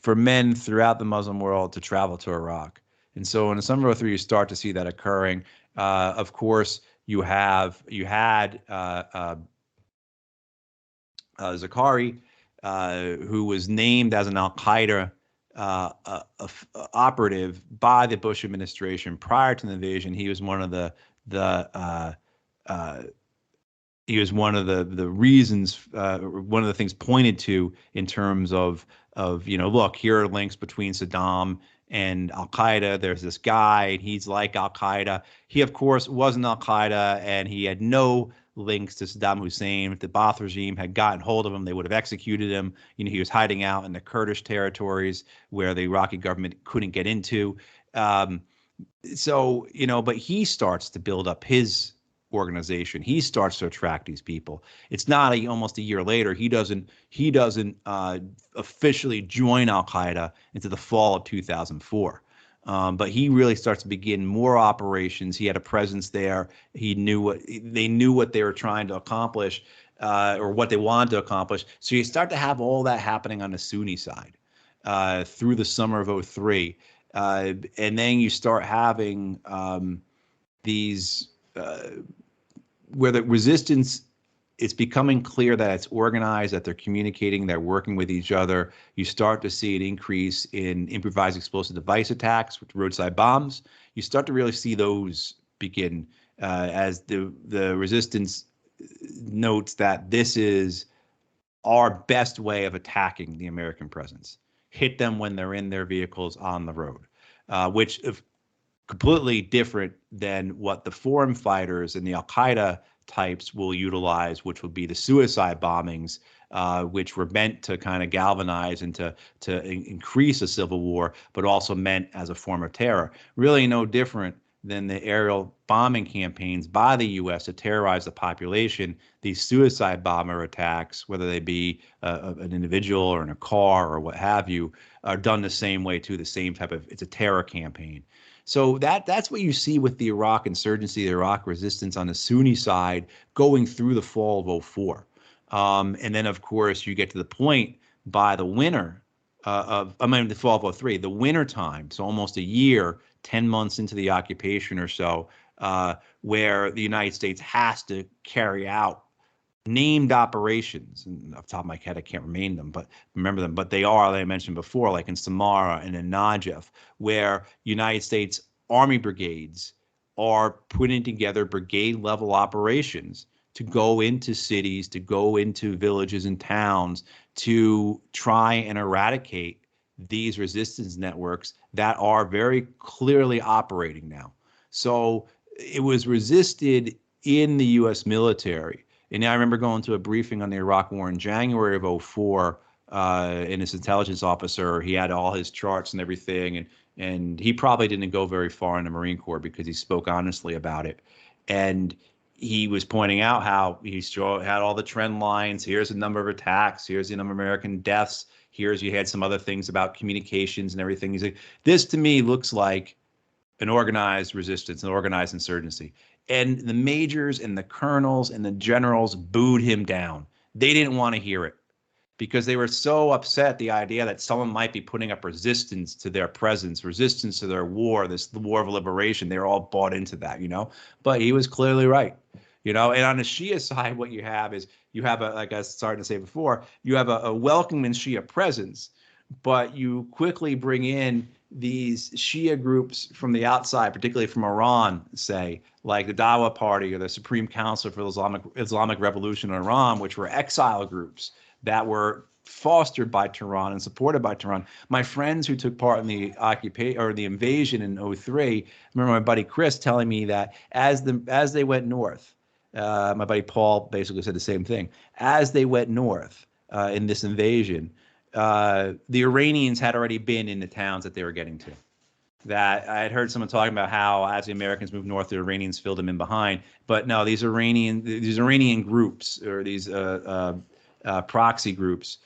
for men throughout the Muslim world to travel to Iraq. And so in the summer of 2003, you start to see that occurring. Of course, you had Zakari, who was named as an Al-Qaeda operative by the Bush administration prior to the invasion. He was one of the he was one of the reasons, one of the things pointed to in terms of look, here are links between Saddam and Al Qaeda. There's this guy, and he's like Al Qaeda. He, of course, wasn't Al Qaeda, and he had no links to Saddam Hussein. If the Ba'ath regime had gotten hold of him, they would have executed him. He was hiding out in the Kurdish territories where the Iraqi government couldn't get into. But he starts to build up his organization. He starts to attract these people. It's not almost a year later. He doesn't officially join Al Qaeda into the fall of 2004. But he really starts to begin more operations. He had a presence there. They knew what they were trying to accomplish, or what they wanted to accomplish. So you start to have all that happening on the Sunni side through the summer of 03. And then you start having these where the resistance, it's becoming clear that it's organized, that they're communicating, they're working with each other. You start to see an increase in improvised explosive device attacks with roadside bombs. You start to really see those begin as the resistance notes that this is our best way of attacking the American presence. Hit them when they're in their vehicles on the road, which is completely different than what the foreign fighters and the Al-Qaeda types will utilize, which would be the suicide bombings, which were meant to kind of galvanize and to increase a civil war, but also meant as a form of terror. Really no different than the aerial bombing campaigns by the U.S. to terrorize the population. These suicide bomber attacks, whether they be an individual or in a car or what have you, are done the same way too, the same type of, it's a terror campaign. So that's what you see with the Iraq insurgency, the Iraq resistance on the Sunni side going through the fall of 04. And then, of course, you get to the point by the winter the fall of 03, the winter time, so almost a year, 10 months into the occupation or so, where the United States has to carry out named operations. And off the top of my head, I can't remember them, but they are, like I mentioned before, like in Samara and in Najaf, where United States Army brigades are putting together brigade level operations to go into cities, to go into villages and towns, to try and eradicate these resistance networks that are very clearly operating now. So it was resisted in the U.S. military. And I remember going to a briefing on the Iraq War in January of 04, and this intelligence officer, he had all his charts and everything, and he probably didn't go very far in the Marine Corps because he spoke honestly about it. And he was pointing out how he had all the trend lines. Here's the number of attacks. Here's the number of American deaths. Here's, you had some other things about communications and everything. He's like, this to me looks like an organized resistance, an organized insurgency. And the majors and the colonels and the generals booed him down. They didn't want to hear it because they were so upset the idea that someone might be putting up resistance to their presence, resistance to their war, the war of liberation. They were all bought into that, But he was clearly right, And on the Shia side, what you have is like I started to say before, you have a welcoming Shia presence, but you quickly bring in these Shia groups from the outside, particularly from Iran, say, like the Dawa Party or the Supreme Council for the Islamic Revolution in Iran, which were exile groups that were fostered by Tehran and supported by Tehran. My friends who took part in the occupation or the invasion in 03, I remember my buddy Chris telling me that as they went north, my buddy Paul basically said the same thing. As they went north in this invasion, the Iranians had already been in the towns that they were getting to. That I had heard someone talking about how as the Americans moved north, the Iranians filled them in behind. But no, these Iranian groups or these proxy groups,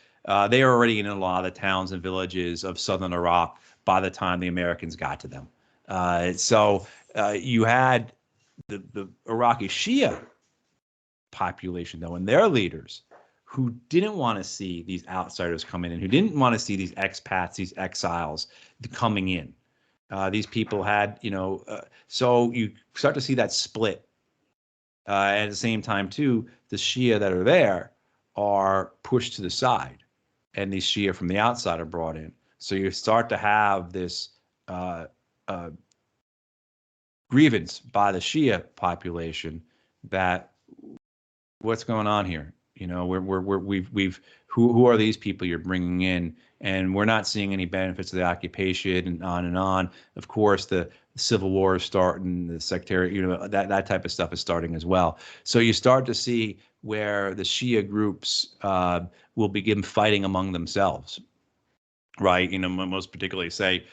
they are already in a lot of the towns and villages of southern Iraq by the time the Americans got to them. So you had the Iraqi Shia population, though, and their leaders who didn't want to see these outsiders come in and who didn't want to see these expats, these exiles coming in. These people had, so you start to see that split. At the same time, too, the Shia that are there are pushed to the side, and these Shia from the outside are brought in. So you start to have this grievance by the Shia population that what's going on here? You know, who are these people you're bringing in? And we're not seeing any benefits of the occupation, and on and on. Of course, the civil war is starting, the sectarian, you know, that type of stuff is starting as well. So you start to see where the Shia groups will begin fighting among themselves, right? You know, most particularly, say,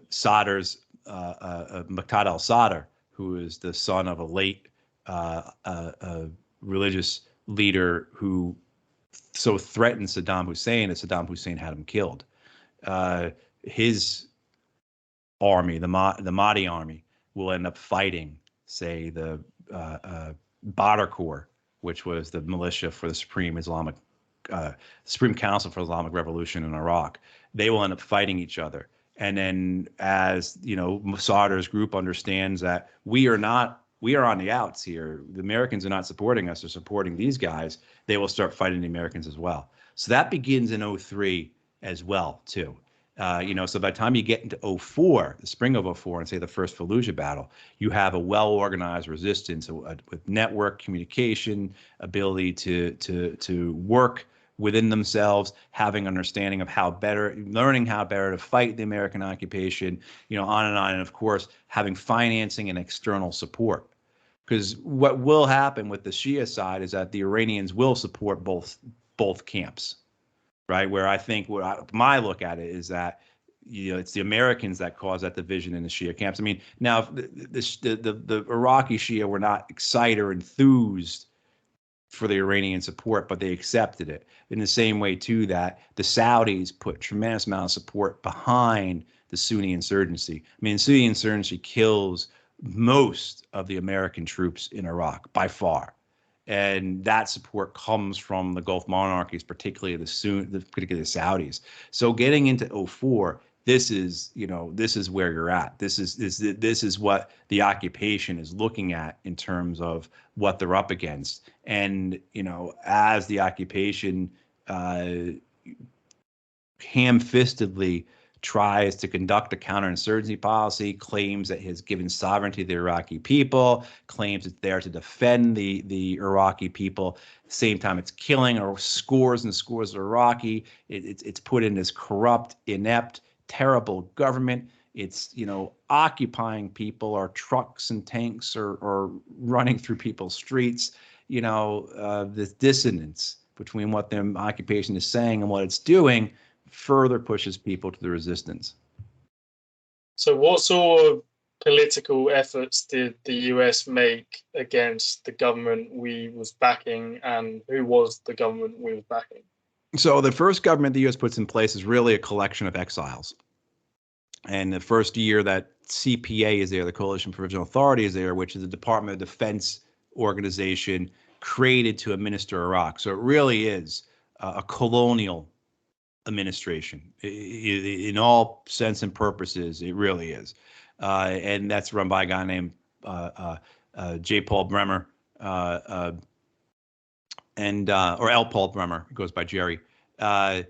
Sadr's Muqtada al-Sadr, who is the son of a late religious leader who so threatened Saddam Hussein that Saddam Hussein had him killed. His army, the Mahdi army, will end up fighting, say, the Badr Corps, which was the militia for the Supreme Council for Islamic Revolution in Iraq. They will end up fighting each other. And then, as you know, Sadr's group understands that we are on the outs here. The Americans are not supporting us; they're supporting these guys. They will start fighting the Americans as well. So that begins in 2003 as well, too. You know, so by the time you get into 2004, the spring of 2004, and say the first Fallujah battle, you have a well-organized resistance with network communication, ability to work within themselves, having understanding of learning how better to fight the American occupation, you know, on, and of course, having financing and external support. Because what will happen with the Shia side is that the Iranians will support both camps, right? Where I think my look at it is that, you know, it's the Americans that cause that division in the Shia camps. I mean, now if the Iraqi Shia were not excited or enthused for the Iranian support, but they accepted it. In the same way, too, that the Saudis put tremendous amount of support behind the Sunni insurgency. I mean, Sunni insurgency kills most of the American troops in Iraq by far. And that support comes from the Gulf monarchies, particularly particularly the Saudis. So getting into 2004, this is where you're at. This is what the occupation is looking at in terms of what they're up against. And, you know, as the occupation ham-fistedly tries to conduct a counterinsurgency policy, claims that it has given sovereignty to the Iraqi people, claims it's there to defend the Iraqi people. At the same time, it's killing scores and scores of Iraqi. It's put in this corrupt, inept, terrible government. It's, you know, occupying people. Our trucks and tanks are running through people's streets. You know, this dissonance between what the occupation is saying and what it's doing further pushes people to the resistance. So what sort of political efforts did the US make against the government we was backing, and who was the government we was backing? So the first government the US puts in place is really a collection of exiles. And the first year that CPA is there, the Coalition Provisional Authority is there, which is the Department of Defense organization created to administer Iraq. So it really is a colonial administration in all sense and purposes. It really is, and that's run by a guy named J. Paul Bremer, or L. Paul Bremer. It goes by Jerry, and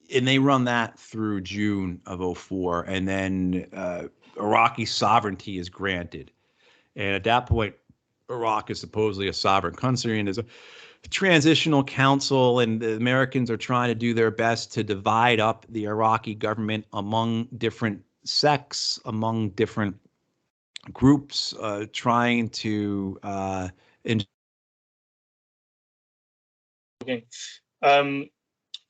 they run that through June of 2004, and then Iraqi sovereignty is granted, and at that point, Iraq is supposedly a sovereign country, and there's a transitional council, and the Americans are trying to do their best to divide up the Iraqi government among different sects, among different groups, trying to Okay.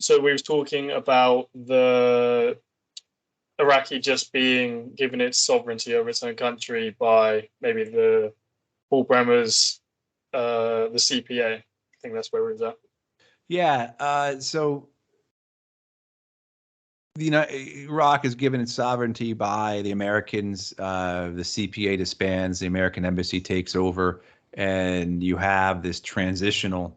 So we was talking about the Iraqi just being given its sovereignty over its own country by maybe the Paul Bremer's, the CPA. I think that's where we're at. Yeah. So, you know, Iraq is given its sovereignty by the Americans. The CPA disbands. The American embassy takes over, and you have this transitional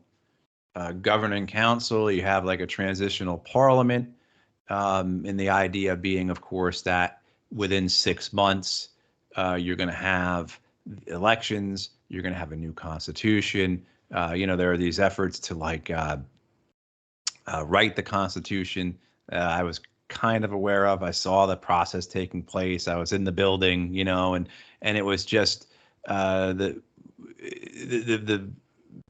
governing council. You have like a transitional parliament, and the idea being, of course, that within 6 months, you're going to have elections. You're going to have a new constitution. You know, there are these efforts to like write the Constitution. I was kind of aware of. I saw the process taking place. I was in the building, you know, and it was just the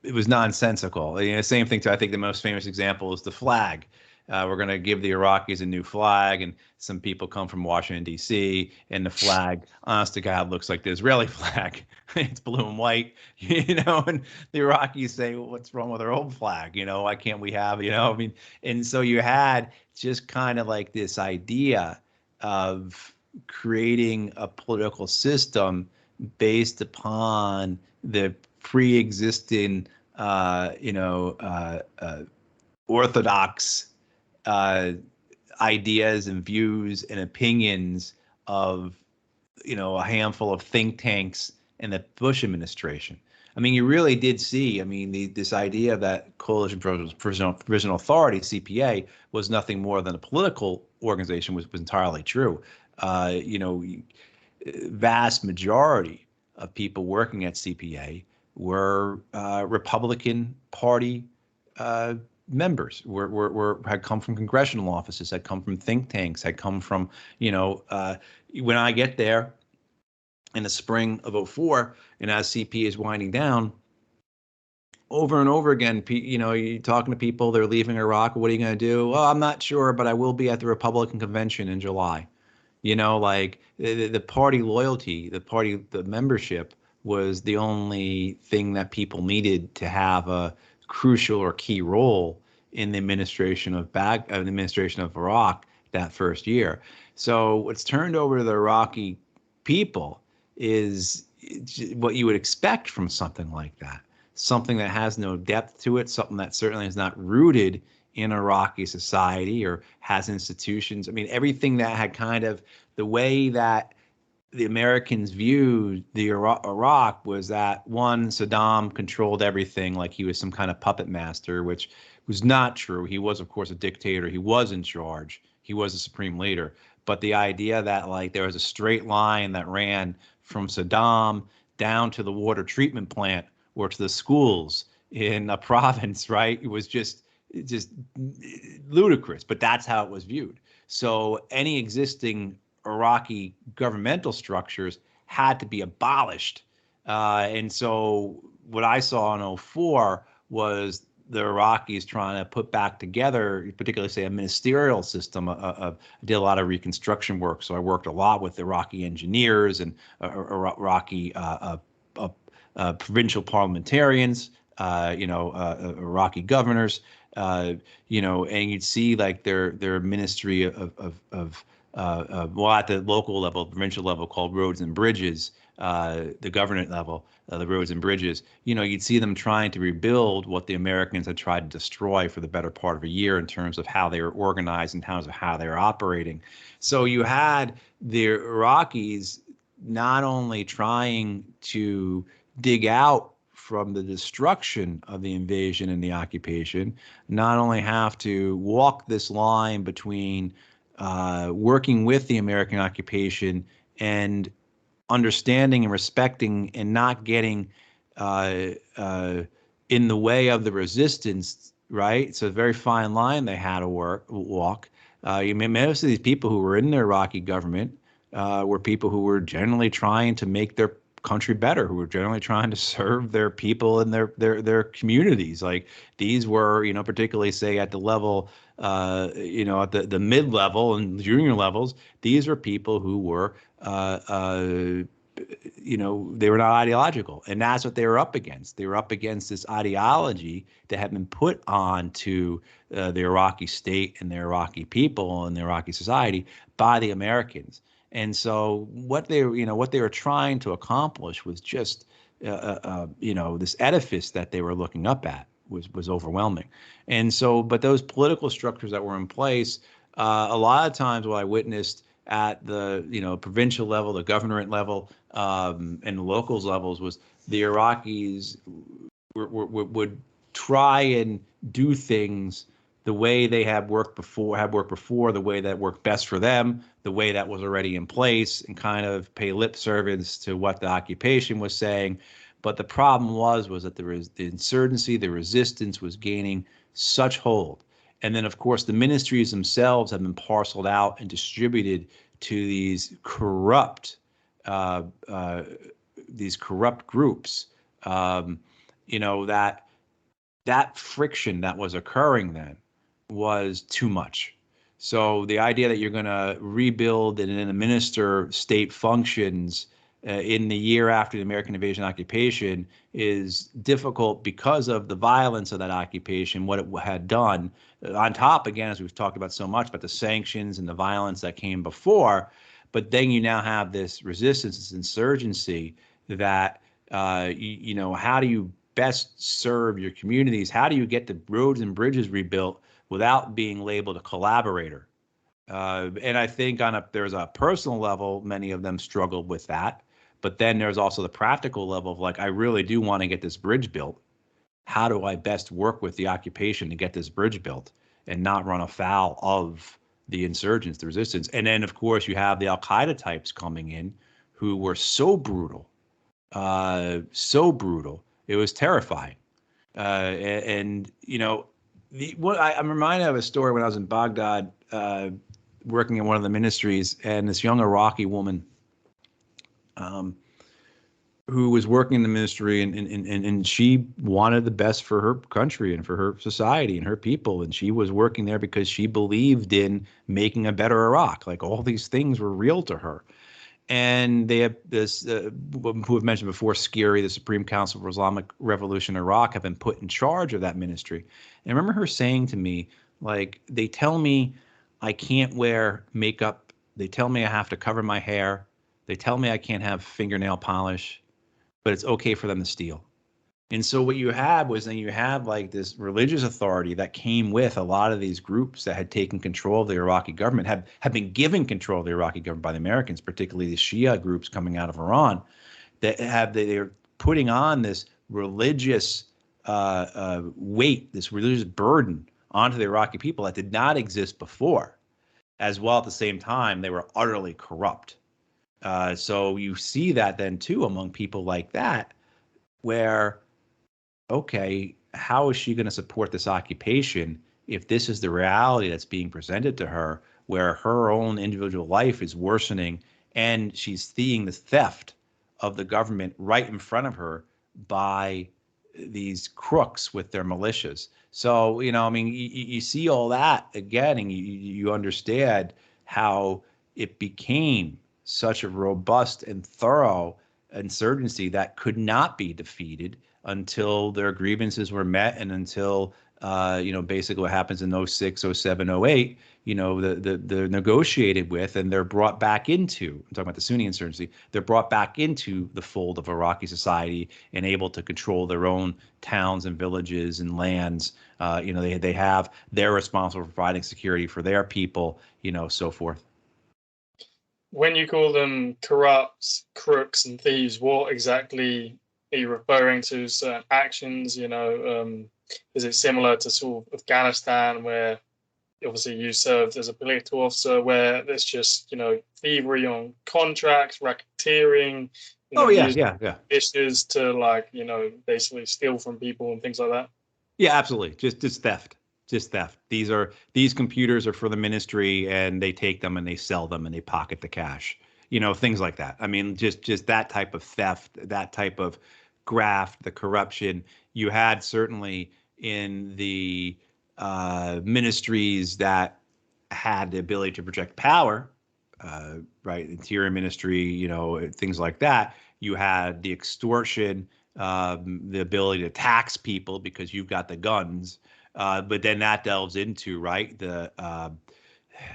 it was nonsensical. You know, same thing to, I think the most famous example is the flag. We're going to give the Iraqis a new flag, and some people come from Washington, D.C., and the flag, honest to God, looks like the Israeli flag. It's blue and white, you know, and the Iraqis say, well, what's wrong with our old flag? You know, why can't we have, you know, I mean, and so you had just kind of like this idea of creating a political system based upon the pre-existing, orthodox ideas and views and opinions of, a handful of think tanks in the Bush administration. I mean, you really did see, I mean, this idea that Coalition for Provisional Authority, CPA, was nothing more than a political organization was entirely true. Vast majority of people working at CPA were Republican Party members, had come from congressional offices, had come from think tanks, had come from, when I get there in the spring of '04, and as CP is winding down, over and over again, you're talking to people, they're leaving Iraq. What are you going to do? Well, I'm not sure, but I will be at the Republican convention in July. Like the party loyalty, the membership was the only thing that people needed to have a crucial or key role in the administration of Iraq that first year. So what's turned over to the Iraqi people is what you would expect from something like that. Something that has no depth to it, something that certainly is not rooted in Iraqi society or has institutions. I mean, everything that had kind of the way that the Americans viewed the Iraq was that, one, Saddam controlled everything like he was some kind of puppet master, which was not true. He was, of course, a dictator. He was in charge. He was a supreme leader. But the idea that like there was a straight line that ran from Saddam down to the water treatment plant or to the schools in a province, right? It was just ludicrous, but that's how it was viewed. So any existing Iraqi governmental structures had to be abolished. And so what I saw in '04 was the Iraqis trying to put back together, particularly say a ministerial system. I did a lot of reconstruction work, so I worked a lot with Iraqi engineers and Iraqi provincial parliamentarians, Iraqi governors, and you'd see like their ministry of at the local level, provincial level, called roads and bridges, the government level, the roads and bridges, you'd see them trying to rebuild what the Americans had tried to destroy for the better part of a year in terms of how they were organized, in terms of how they were operating. So you had the Iraqis not only trying to dig out from the destruction of the invasion and the occupation, not only have to walk this line between working with the American occupation and understanding and respecting and not getting in the way of the resistance, right? It's a very fine line they had to walk. Most of these people who were in the Iraqi government were people who were generally trying to make their country better, who were generally trying to serve their people and their communities. Like these were, particularly say at the level, at the mid-level and junior levels, these were people who were, they were not ideological. And that's what they were up against. They were up against this ideology that had been put onto the Iraqi state and the Iraqi people and the Iraqi society by the Americans. And so what they were trying to accomplish was just, this edifice that they were looking up at was overwhelming. And so, but those political structures that were in place, a lot of times what I witnessed at the, provincial level, the governorate level, and the locals levels was the Iraqis would try and do things the way they had worked before, the way that worked best for them, the way that was already in place, and kind of pay lip service to what the occupation was saying. But the problem was that the insurgency, the resistance was gaining such hold. And then, of course, the ministries themselves have been parceled out and distributed to these corrupt groups, that that friction that was occurring then was too much. So the idea that you're going to rebuild and then administer state functions in the year after the American invasion occupation is difficult because of the violence of that occupation, what it had done. On top, again, as we've talked about so much, about the sanctions and the violence that came before, but then you now have this resistance, this insurgency that, how do you best serve your communities? How do you get the roads and bridges rebuilt without being labeled a collaborator? And I think there's a personal level, many of them struggled with that. But then there's also the practical level of like, I really do want to get this bridge built. How do I best work with the occupation to get this bridge built and not run afoul of the insurgents, the resistance? And then, of course, you have the Al-Qaeda types coming in who were so brutal. It was terrifying. I'm reminded of a story when I was in Baghdad, working in one of the ministries, and this young Iraqi woman who was working in the ministry, and she wanted the best for her country and for her society and her people. And she was working there because she believed in making a better Iraq. Like, all these things were real to her. And they have this, who have mentioned before, Scary, the Supreme Council for Islamic Revolution in Iraq, have been put in charge of that ministry. And I remember her saying to me, like, they tell me I can't wear makeup. They tell me I have to cover my hair. They tell me I can't have fingernail polish, but it's okay for them to steal. And so what you had was, then you had like this religious authority that came with a lot of these groups that had taken control of the Iraqi government, had been given control of the Iraqi government by the Americans, particularly the Shia groups coming out of Iran, that they're putting on this religious weight, this religious burden onto the Iraqi people that did not exist before. As well, at the same time, they were utterly corrupt. So you see that then too among people like that, where, okay, how is she going to support this occupation if this is the reality that's being presented to her, where her own individual life is worsening and she's seeing the theft of the government right in front of her by these crooks with their militias? So, you see all that again, and you understand how it became such a robust and thorough insurgency that could not be defeated until their grievances were met, and until basically what happens in 06, 07, 08, they're negotiated with, and they're brought back into, I'm talking about the Sunni insurgency, they're brought back into the fold of Iraqi society and able to control their own towns and villages and lands. They're responsible for providing security for their people, so forth. When you call them corrupt, crooks, and thieves, what exactly are you referring to? Certain actions, is it similar to sort of Afghanistan, where obviously you served as a political officer, where there's just, thievery on contracts, racketeering, issues to basically steal from people and things like that? Yeah, absolutely. Just theft. Just theft. These computers are for the ministry, and they take them and they sell them and they pocket the cash. Things like that. I mean, just that type of theft, that type of graft, the corruption you had certainly in the ministries that had the ability to project power, right? Interior ministry, things like that. You had the extortion, the ability to tax people because you've got the guns. But then that delves into, right,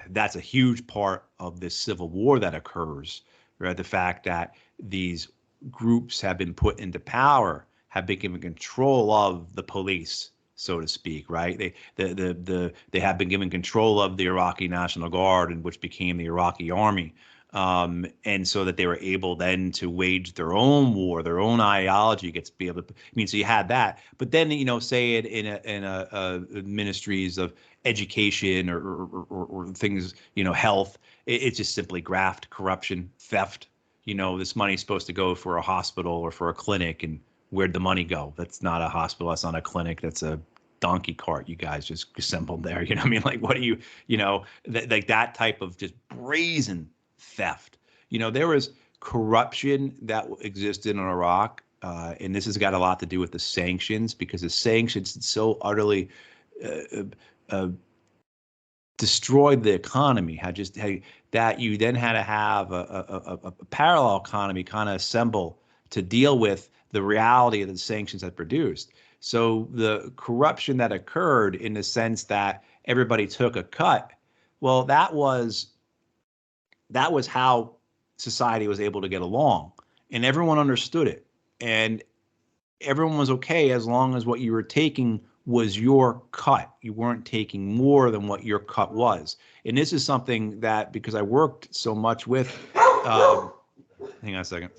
that's a huge part of this civil war that occurs, right? The fact that these groups have been put into power, have been given control of the police, so to speak, right? They have been given control of the Iraqi National Guard, and which became the Iraqi Army. And so that they were able then to wage their own war, their own ideology gets to be able to, so you had that, but then, say it in a ministries of education or things, health, it's just simply graft, corruption, theft. This money's supposed to go for a hospital or for a clinic, and where'd the money go? That's not a hospital. That's not a clinic. That's a donkey cart you guys just assembled there. Like, what do you, like that type of just brazen theft. There was corruption that existed in Iraq and this has got a lot to do with the sanctions, because the sanctions so utterly destroyed the economy, that you then had to have a parallel economy kind of assemble to deal with the reality of the sanctions that produced. So the corruption that occurred, in the sense that everybody took a cut, well, that was how society was able to get along, and everyone understood it, and everyone was okay as long as what you were taking was your cut. You weren't taking more than what your cut was. And this is something that, because I worked so much with, hang on a second.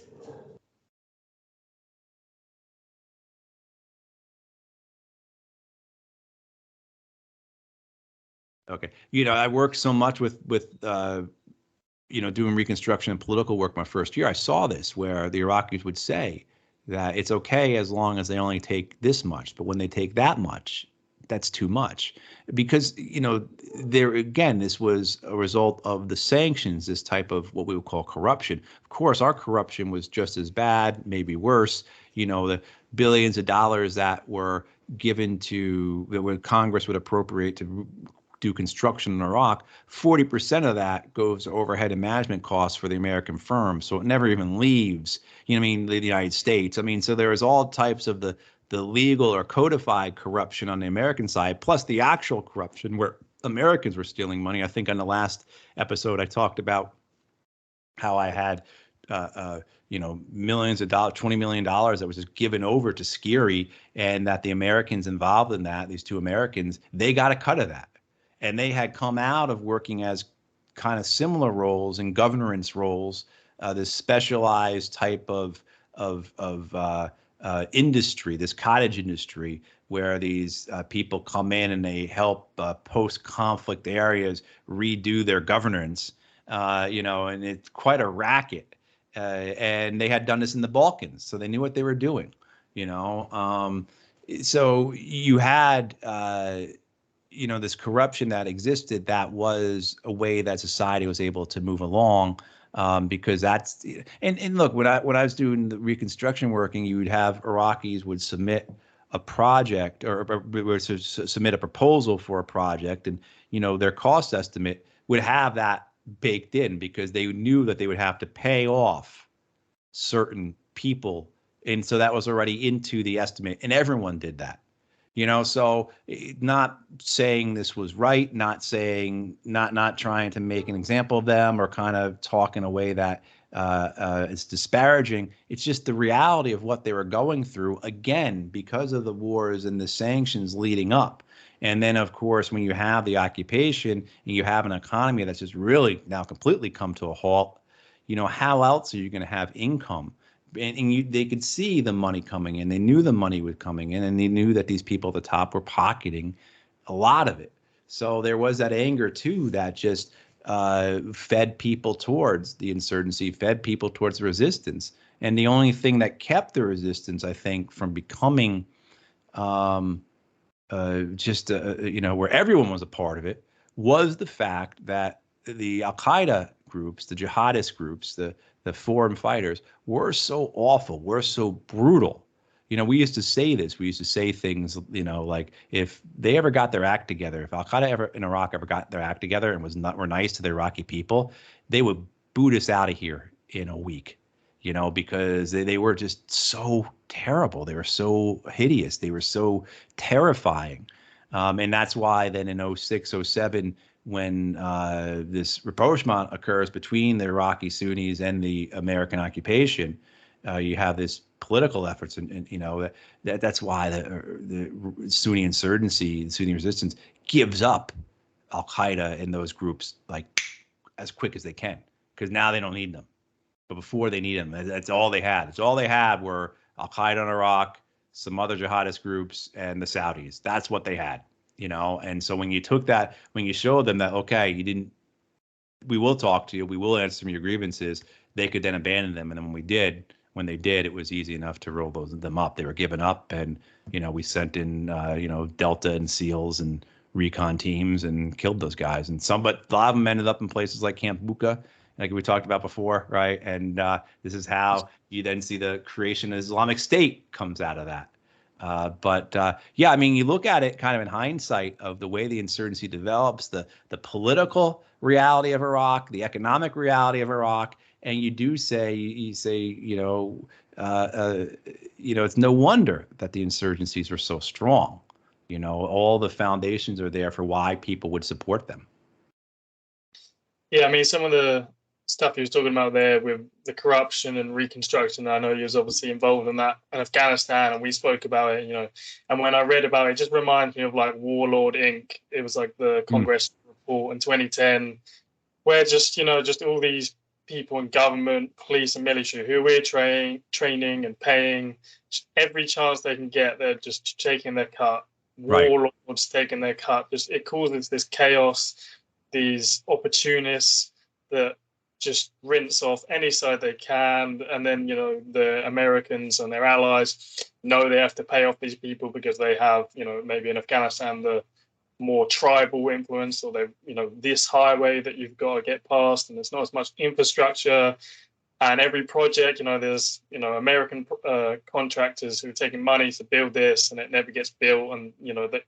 Okay. I worked so much with doing reconstruction and political work my first year. I saw this, where the Iraqis would say that it's okay as long as they only take this much, but when they take that much, that's too much. Because there again, this was a result of the sanctions, this type of what we would call corruption. Of course, our corruption was just as bad, maybe worse. The billions of dollars that were given that Congress would appropriate to do construction in Iraq, 40% of that goes to overhead and management costs for the American firms. So it never even leaves, the United States. So there is all types of the legal or codified corruption on the American side, plus the actual corruption where Americans were stealing money. I think on the last episode, I talked about how I had, millions of dollars, $20 million that was just given over to Sciri, and that the Americans involved in that, these two Americans, they got a cut of that. And they had come out of working as kind of similar roles and governance roles, this specialized type of industry, this cottage industry, where these people come in and they help post-conflict areas redo their governance, and it's quite a racket. And they had done this in the Balkans, so they knew what they were doing, so you had this corruption that existed, that was a way that society was able to move along, because that's, and look, when I was doing the reconstruction working, you would have Iraqis would submit a project, or submit a proposal for a project, and their cost estimate would have that baked in, because they knew that they would have to pay off certain people, and so that was already into the estimate, and everyone did that. So not saying this was right, not trying to make an example of them, or kind of talk in a way that is disparaging. It's just the reality of what they were going through, again, because of the wars and the sanctions leading up. And then, of course, when you have the occupation and you have an economy that's just really now completely come to a halt, how else are you going to have income? And they could see the money coming in. They knew the money was coming in, and they knew that these people at the top were pocketing a lot of it. So there was that anger too, that just fed people towards the insurgency, fed people towards the resistance. And the only thing that kept the resistance, I think, from becoming where everyone was a part of it, was the fact that the Al-Qaeda groups, the jihadist groups, the foreign fighters, were so awful, were so brutal. We used to say this. We used to say things, like, if they ever got their act together, if Al-Qaeda in Iraq ever got their act together and were nice to the Iraqi people, they would boot us out of here in a week, because they were just so terrible. They were so hideous. They were so terrifying. And that's why then in 06, 07, when this rapprochement occurs between the Iraqi Sunnis and the American occupation, you have this political efforts, and that's why the Sunni insurgency, the Sunni resistance, gives up Al Qaeda and those groups like as quick as they can, because now they don't need them. But before, they need them. That's all they had. That's all they had were Al Qaeda in Iraq, some other jihadist groups, and the Saudis. That's what they had. And so when you took that, when you showed them that, okay, we will talk to you, we will answer some of your grievances, they could then abandon them. And then when they did, it was easy enough to roll them up. They were given up, and we sent in Delta and SEALs and recon teams and killed those guys. But a lot of them ended up in places like Camp Bucca like we talked about before, right? And this is how you then see the creation of Islamic State comes out of that. Yeah, I mean, you look at it kind of in hindsight of the way the insurgency develops, the political reality of Iraq, the economic reality of Iraq, and you do say, it's no wonder that the insurgencies were so strong. All the foundations are there for why people would support them. Yeah, I mean, some of the stuff he was talking about there with the corruption and reconstruction, I know he was obviously involved in that in Afghanistan, and we spoke about it, and when I read about it, it just reminds me of like Warlord Inc. It was like the Congress report in 2010, where just all these people in government, police and military who we're training and paying every chance they can get, they're just taking their cut. Warlords taking their cut. Just it causes this chaos, these opportunists that just rinse off any side they can, and then the Americans and their allies know they have to pay off these people because they have maybe in Afghanistan the more tribal influence, or they've this highway that you've got to get past, and there's not as much infrastructure. And every project, there's American contractors who are taking money to build this, and it never gets built. And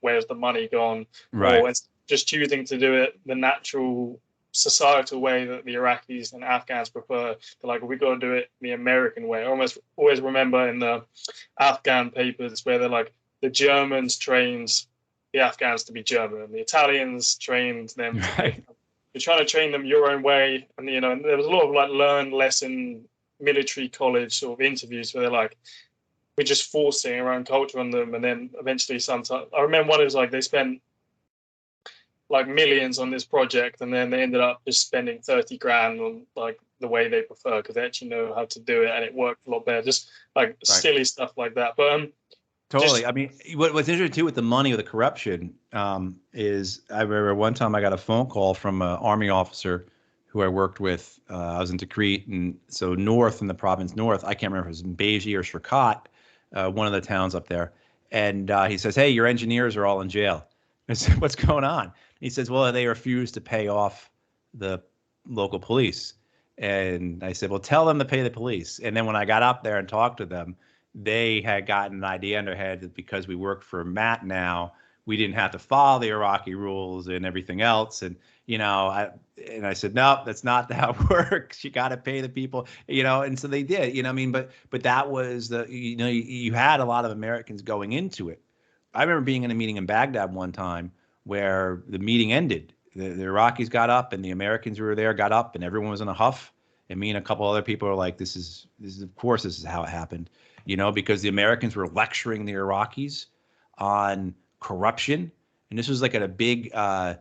where's the money gone? Right. Or it's just choosing to do it the natural societal way that the Iraqis and Afghans prefer. They're like, we got to do it the American way. I always remember in the Afghan papers where they're like, the Germans trained the Afghans to be German, and the Italians trained them. Right. You're trying to train them your own way, and and there was a lot of like learn lesson military college sort of interviews where they're like, we're just forcing our own culture on them, and then eventually sometimes I remember one was like they spent like millions on this project, and then they ended up just spending 30 grand on like the way they prefer because they actually know how to do it and it worked a lot better. Just like silly stuff like that. But totally. I mean, what's interesting too with the money or the corruption is I remember one time I got a phone call from an army officer who I worked with. I was in Tikrit, and so north in the province north, I can't remember if it was in Beji or Shirkat, one of the towns up there. And he says, "Hey, your engineers are all in jail." I said, "What's going on?" He says, "Well, they refused to pay off the local police." And I said, "Well, tell them to pay the police." And then when I got up there and talked to them, they had gotten an idea in their head that because we worked for Matt now, we didn't have to follow the Iraqi rules and everything else. And, I said, no, that's not how it works. You got to pay the people, and so they did, I mean, but that was you had a lot of Americans going into it. I remember being in a meeting in Baghdad one time where the meeting ended. The Iraqis got up and the Americans who were there got up and everyone was in a huff. And me and a couple other people are like, this is of course, this is how it happened. Because the Americans were lecturing the Iraqis on corruption. And this was like at a big, the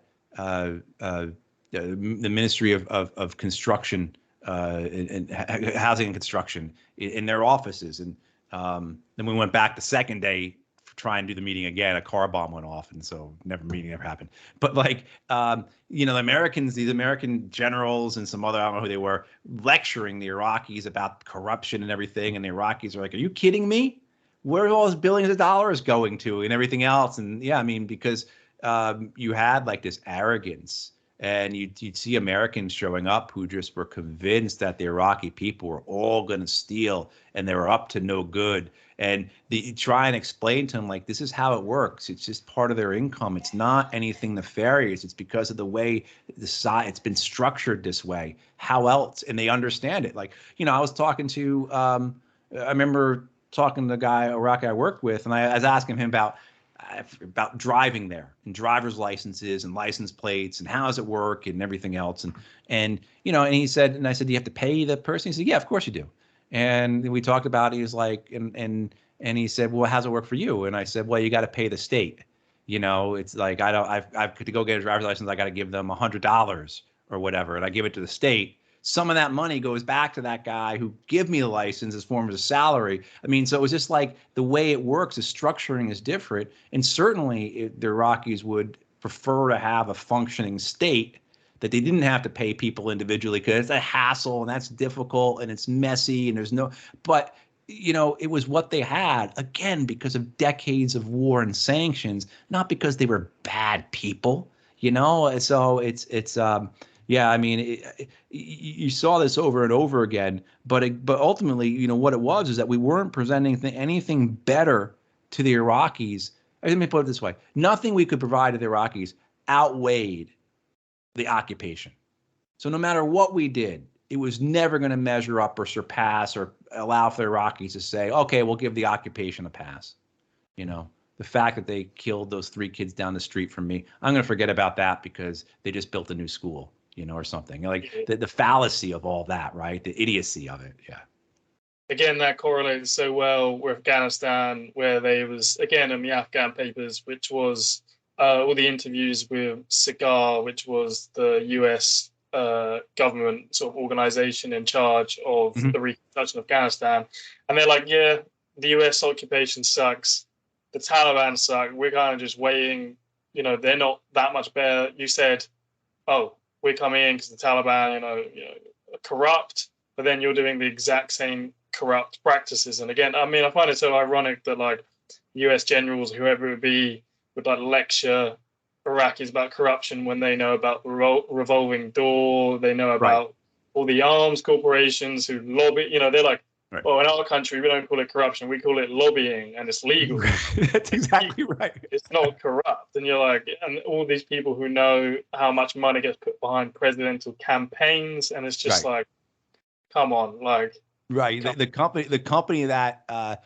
Ministry of Construction and Housing and Construction in their offices. And then we went back the second day to try and do the meeting again. A car bomb went off. And so meeting never happened. But the Americans, these American generals and some other, I don't know who they were, lecturing the Iraqis about corruption and everything. And the Iraqis are like, are you kidding me? Where are all those billions of dollars going to and everything else? And yeah, I mean, because you had like this arrogance, and you'd see Americans showing up who just were convinced that the Iraqi people were all going to steal and they were up to no good. And you try and explain to them, like, this is how it works. It's just part of their income. It's not anything nefarious. It's because of the way it's been structured this way. How else? And they understand it. Like, I was talking to, I remember talking to the guy, Iraqi I worked with, and I was asking him about driving there and driver's licenses and license plates and how does it work and everything else. And he said, and I said, do you have to pay the person? He said, yeah, of course you do. And we talked about it. He was like, and he said, well, how's it work for you? And I said, well, you got to pay the state. It's like, I've to go get a driver's license. I got to give them $100 or whatever. And I give it to the state. Some of that money goes back to that guy who give me the license as form of a salary. I mean, so it was just like the way it works, the structuring is different. And certainly the Iraqis would prefer to have a functioning state that they didn't have to pay people individually, because it's a hassle and that's difficult and it's messy and but it was what they had, again, because of decades of war and sanctions, not because they were bad people, so it's Yeah, I mean, you saw this over and over again, but ultimately, what it was is that we weren't presenting anything better to the Iraqis. Let me put it this way: nothing we could provide to the Iraqis outweighed the occupation. So no matter what we did, it was never going to measure up or surpass or allow for the Iraqis to say, okay, we'll give the occupation a pass. The fact that they killed those 3 kids down the street from me, I'm going to forget about that because they just built a new school, or something. Like the fallacy of all that, right? The idiocy of it. Yeah. Again, that correlated so well with Afghanistan, where they was, again, in the Afghan papers, which was all the interviews with SIGAR, which was the US government sort of organization in charge of the reconstruction of Afghanistan. And they're like, yeah, the US occupation sucks. The Taliban suck. We're kind of just waiting. They're not that much better. You said, oh, we're coming in because the Taliban, are corrupt, but then you're doing the exact same corrupt practices. And again, I mean, I find it so ironic that like US generals, whoever it would be, would like lecture Iraqis about corruption when they know about the revolving door, they know about all the arms corporations who lobby, they're like, well, in our country, we don't call it corruption, we call it lobbying, and it's legal. That's exactly right. It's not corrupt. And you're like, and all these people who know how much money gets put behind presidential campaigns, and it's just like, come on, like. Right. The company that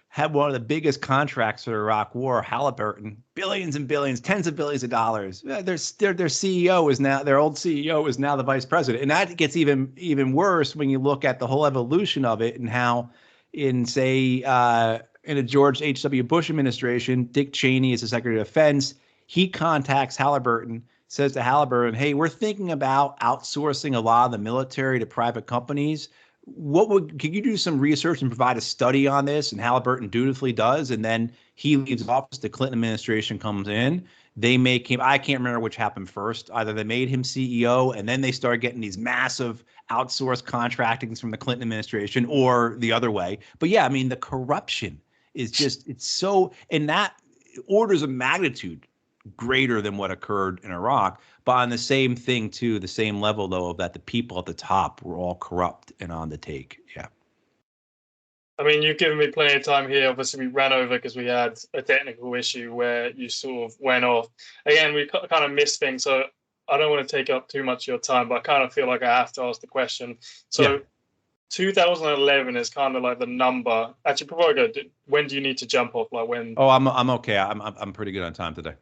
had one of the biggest contracts for the Iraq War, Halliburton, billions and billions, tens of billions of dollars. Their CEO is now, their old CEO is now the vice president. And that gets even worse when you look at the whole evolution of it and how in, say, in a George H.W. Bush administration, Dick Cheney is the Secretary of Defense. He contacts Halliburton, says to Halliburton, hey, we're thinking about outsourcing a lot of the military to private companies. Can you do some research and provide a study on this? And Halliburton dutifully does. And then he leaves office. The Clinton administration comes in. They make him, I can't remember which happened first. Either they made him CEO and then they started getting these massive outsourced contractings from the Clinton administration, or the other way. But yeah, I mean, the corruption is just, it's so, in that orders of magnitude greater than what occurred in Iraq, but on the same thing too, the same level though, of that the people at the top were all corrupt and on the take. Yeah. I mean, you've given me plenty of time here. Obviously, we ran over because we had a technical issue where you sort of went off. Again, we kind of missed things, so I don't want to take up too much of your time, but I kind of feel like I have to ask the question. So yeah. 2011 is kind of like the number. Actually, before I go, when do you need to jump off? Like when? Oh, I'm okay. I'm pretty good on time today.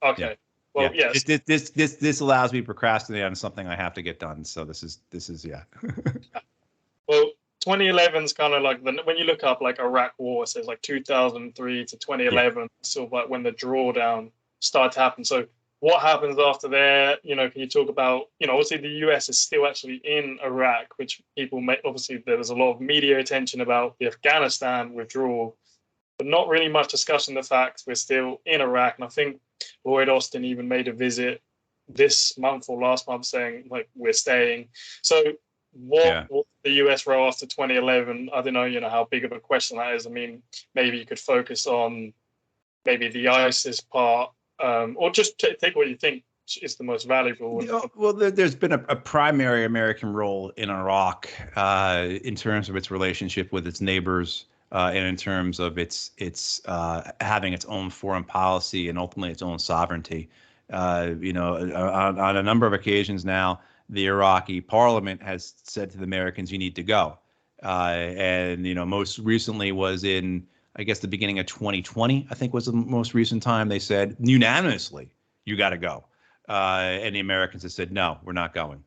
Okay. Yeah. Well, yeah. Yes. This allows me to procrastinate on something I have to get done. So this is yeah. Well, 2011 is kind of like when you look up like Iraq War, it says like 2003 to 2011, sort of like when the drawdown started to happen. So what happens after there? Can you talk about, obviously the US is still actually in Iraq, which people may, obviously there was a lot of media attention about the Afghanistan withdrawal, but not really much discussion the fact we're still in Iraq. And I think Lloyd Austin even made a visit this month or last month saying like we're staying. So what the US role after 2011? I don't know, how big of a question that is. I mean, maybe you could focus on maybe the ISIS part, or just take what you think is the most valuable. Well, there's been a primary American role in Iraq in terms of its relationship with its neighbors. And in terms of its having its own foreign policy and ultimately its own sovereignty, on a number of occasions now, the Iraqi parliament has said to the Americans, "You need to go," and most recently was in, I guess, the beginning of 2020. I think was the most recent time they said unanimously, "You got to go," and the Americans have said, "No, we're not going."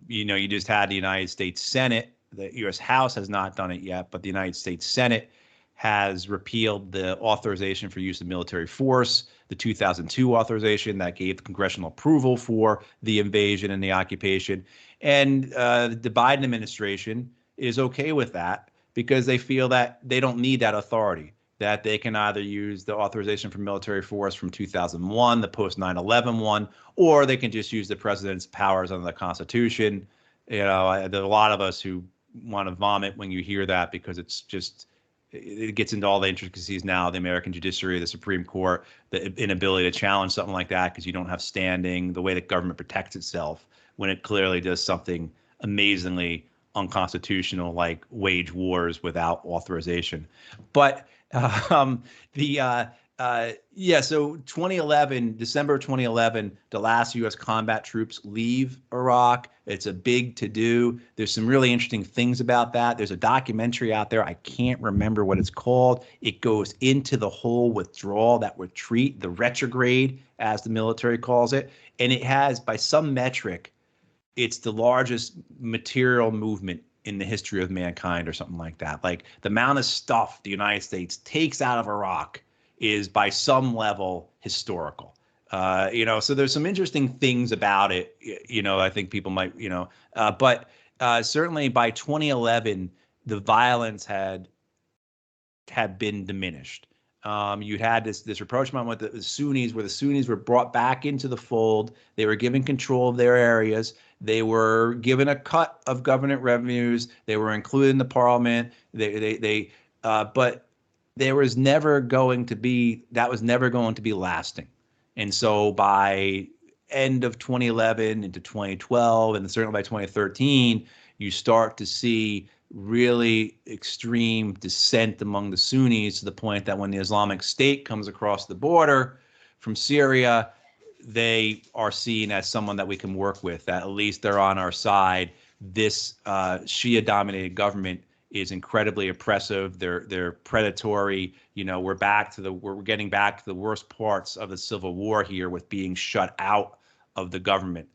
You just had the United States Senate. The U.S. House has not done it yet, but the United States Senate has repealed the authorization for use of military force, the 2002 authorization that gave congressional approval for the invasion and the occupation. And the Biden administration is okay with that because they feel that they don't need that authority, that they can either use the authorization for military force from 2001, the post 9/11 one, or they can just use the president's powers under the Constitution. There are a lot of us who want to vomit when you hear that because it's just, it gets into all the intricacies now, the American judiciary, the Supreme Court, the inability to challenge something like that because you don't have standing, the way that government protects itself. when it clearly does something amazingly unconstitutional, like wage wars without authorization. But so 2011, December 2011, the last U.S. combat troops leave Iraq. It's a big to-do. There's some really interesting things about that. There's a documentary out there. I can't remember what it's called. It goes into the whole withdrawal, that retreat, the retrograde, as the military calls it. And it has, by some metric, it's the largest material movement in the history of mankind or something like that. Like the amount of stuff the United States takes out of Iraq is by some level historical. So there's some interesting things about it, I think people might, but certainly by 2011, the violence had been diminished. You had this rapprochement with the Sunnis, where the Sunnis were brought back into the fold. They were given control of their areas. They were given a cut of government revenues. They were included in the parliament. But there was never going to be, that was never going to be lasting. And so by end of 2011 into 2012, and certainly by 2013, you start to see really extreme dissent among the Sunnis, to the point that when the Islamic State comes across the border from Syria, they are seen as someone that we can work with, that at least they're on our side. This Shia-dominated government is incredibly oppressive. They're predatory. We're getting back to the worst parts of the civil war here, with being shut out of the government.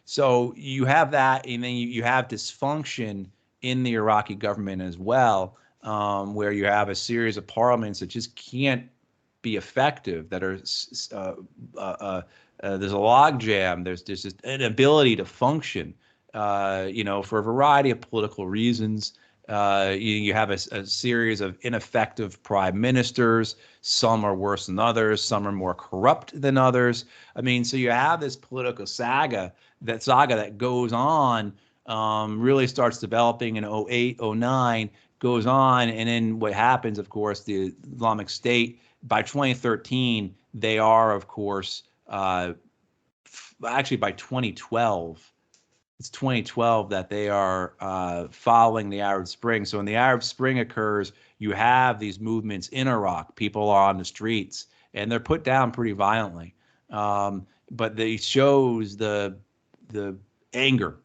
So you have that, and then you have dysfunction in the Iraqi government as well, where you have a series of parliaments that just can't be effective, that are there's a logjam, there's just an inability to function, for a variety of political reasons. You have a series of ineffective prime ministers. Some are worse than others. Some are more corrupt than others. So you have this political saga that goes on, really starts developing in 2008, 2009, goes on. And then what happens, of course, the Islamic State, by 2013, they are, of course, actually by 2012, it's 2012 that they are following the Arab Spring. So when the Arab Spring occurs, you have these movements in Iraq. People are on the streets, and they're put down pretty violently. But they shows the anger,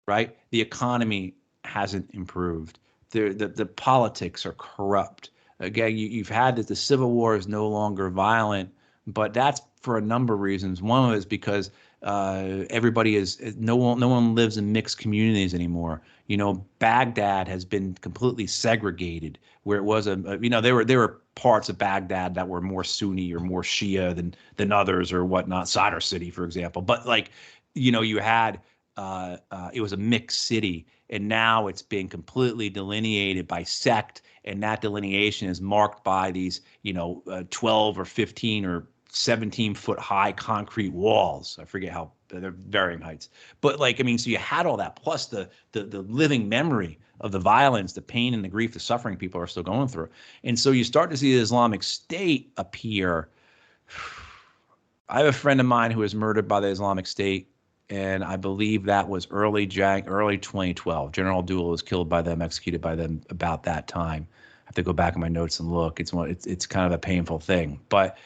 right? The economy hasn't improved. The politics are corrupt. Again, you've had that the civil war is no longer violent, but that's for a number of reasons. One of it is because everybody no one lives in mixed communities anymore. Baghdad has been completely segregated, where it was there were parts of Baghdad that were more Sunni or more Shia than others or whatnot. Sadr City, for example. But you had it was a mixed city, and now it's been completely delineated by sect, and that delineation is marked by these 12 or 15 or 17-foot high concrete walls. I forget how they're varying heights, but so you had all that, plus the living memory of the violence, the pain and the grief, the suffering people are still going through. And so you start to see the Islamic State appear. I have a friend of mine who was murdered by the Islamic State, and I believe that was early 2012. General Abdullah was killed by them, executed by them about that time. I have to go back in my notes and look. It's kind of a painful thing. But,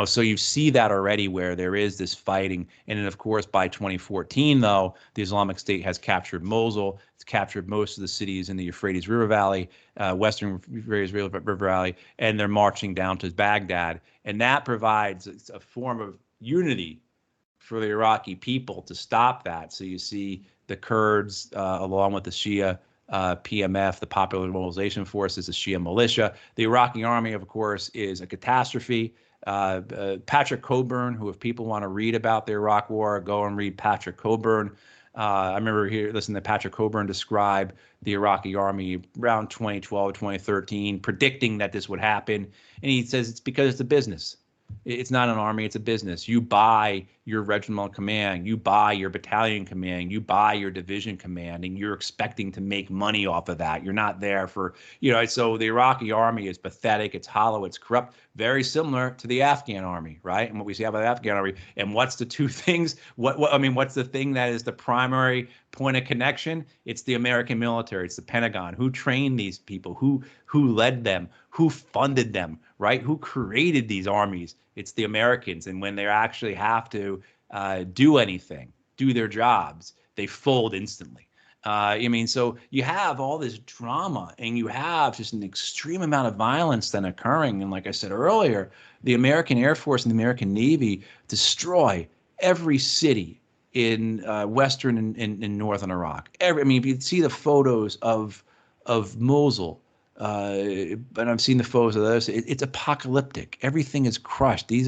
so you see that already, where there is this fighting. And then, of course, by 2014, though, the Islamic State has captured Mosul. It's captured most of the cities in the Euphrates River Valley, western Euphrates River Valley, and they're marching down to Baghdad. And that provides a form of unity for the Iraqi people to stop that. So you see the Kurds, along with the Shia PMF, the Popular Mobilization Forces, the Shia militia. The Iraqi army, of course, is a catastrophe. Patrick Coburn, who, if people want to read about the Iraq War, go and read Patrick Coburn. I remember listening to Patrick Coburn describe the Iraqi army around 2012, 2013, predicting that this would happen. And he says it's because it's a business. It's not an army, it's a business. You buy your regimental command, you buy your battalion command, you buy your division command, and you're expecting to make money off of that. You're not there for, so the Iraqi army is pathetic, it's hollow, it's corrupt, very similar to the Afghan army, right? And what we see about the Afghan army. And what's the two things? What's the thing that is the primary point of connection? It's the American military, it's the Pentagon. Who trained these people? Who led them? Who funded them, right? Who created these armies? It's the Americans. And when they actually have to do anything, do their jobs, they fold instantly. So you have all this drama, and you have just an extreme amount of violence then occurring. And like I said earlier, the American Air Force and the American Navy destroy every city in western and northern Iraq. If you see the photos of Mosul, and I've seen the photos of those, it's apocalyptic. Everything is crushed. Think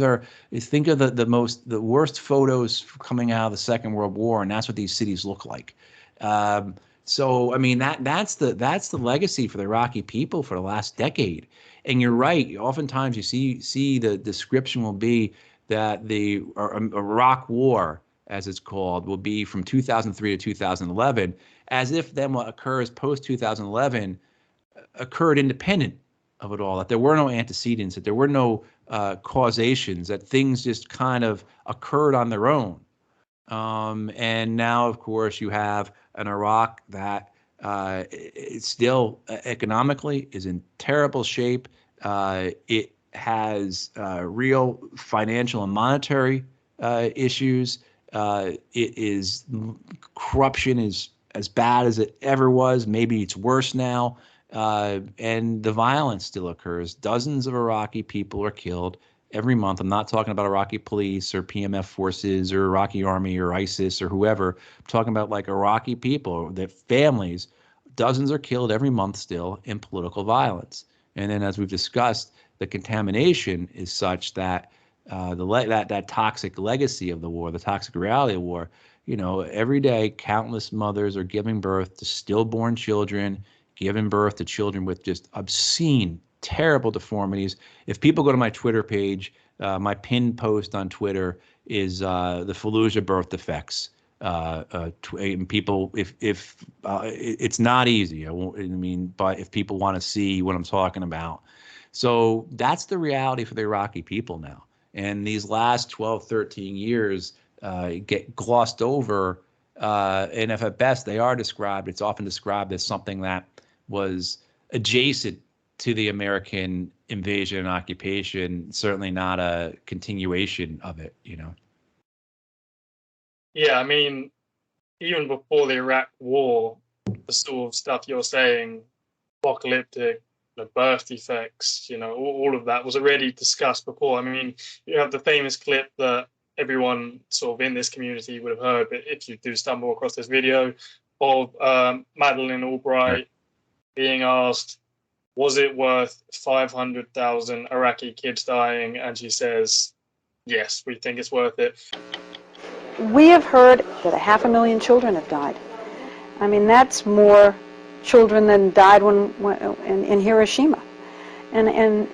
of the worst photos coming out of the Second World War, and that's what these cities look like. That's the legacy for the Iraqi people for the last decade. And you're right. Oftentimes you see the description will be that the Iraq War, as it's called, will be from 2003 to 2011, as if then what occurs post 2011 occurred independent of it all, that there were no antecedents, that there were no causations, that things just kind of occurred on their own. And now, of course, you have an Iraq that it's still economically is in terrible shape. It has real financial and monetary issues. Corruption is as bad as it ever was. Maybe it's worse now. And the violence still occurs. Dozens of Iraqi people are killed every month. I'm not talking about Iraqi police or PMF forces or Iraqi army or ISIS or whoever. I'm talking about like Iraqi people, their families. Dozens are killed every month still in political violence. And then, as we've discussed, the contamination is such that that toxic legacy of the war, the toxic reality of war, every day countless mothers are giving birth to stillborn children, giving birth to children with just obscene, terrible deformities. If people go to my Twitter page, my pinned post on Twitter is the Fallujah birth defects. People, if it's not easy, but if people want to see what I'm talking about. So that's the reality for the Iraqi people now. And these last 12, 13 years get glossed over. And if at best they are described, it's often described as something that was adjacent to the American invasion and occupation, certainly not a continuation of it, Yeah, even before the Iraq War, the sort of stuff you're saying, apocalyptic, the birth defects, all of that was already discussed before. You have the famous clip that everyone sort of in this community would have heard, but if you do stumble across this video of Madeleine Albright being asked, was it worth 500,000 Iraqi kids dying? And she says, yes, we think it's worth it. We have heard that 500,000 children have died. That's more children than died in Hiroshima. And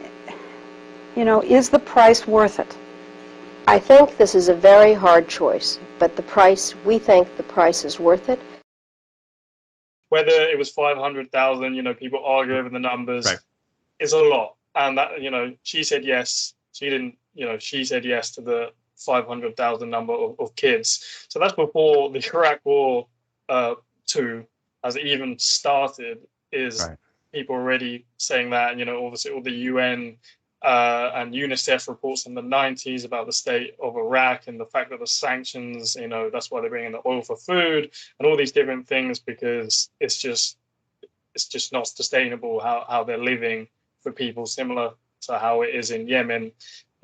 is the price worth it? I think this is a very hard choice, but we think the price is worth it. Whether it was 500,000, people argue over the numbers. Right. It's a lot. And that, she said yes. She didn't, she said yes to the 500,000 number of kids. So that's before the Iraq War 2 has even started, is right. People already saying that, obviously all the UN and UNICEF reports in the 90s about the state of Iraq and the fact that the sanctions, that's why they're bringing the oil for food and all these different things, because it's just not sustainable how they're living for people, similar to how it is in Yemen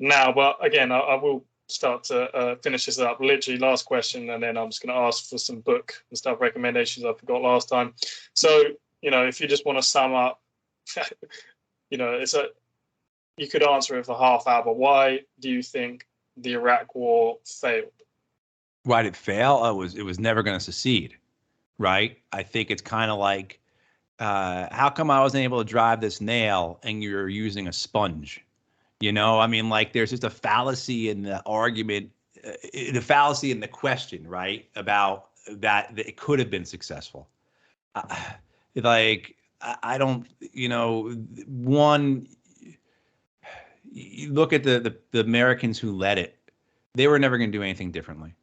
now. But again, I will start to finish this up. Literally last question, and then I'm just going to ask for some book and stuff recommendations I forgot last time. So, if you just want to sum up, you could answer it for half hour, but why do you think the Iraq War failed? Why did it fail? It was never going to succeed, right? I think it's kind of like, how come I wasn't able to drive this nail and you're using a sponge? There's just a fallacy in the argument the fallacy in the question, right, about that it could have been successful. Like, I don't, one, you look at the Americans who led it, they were never going to do anything differently.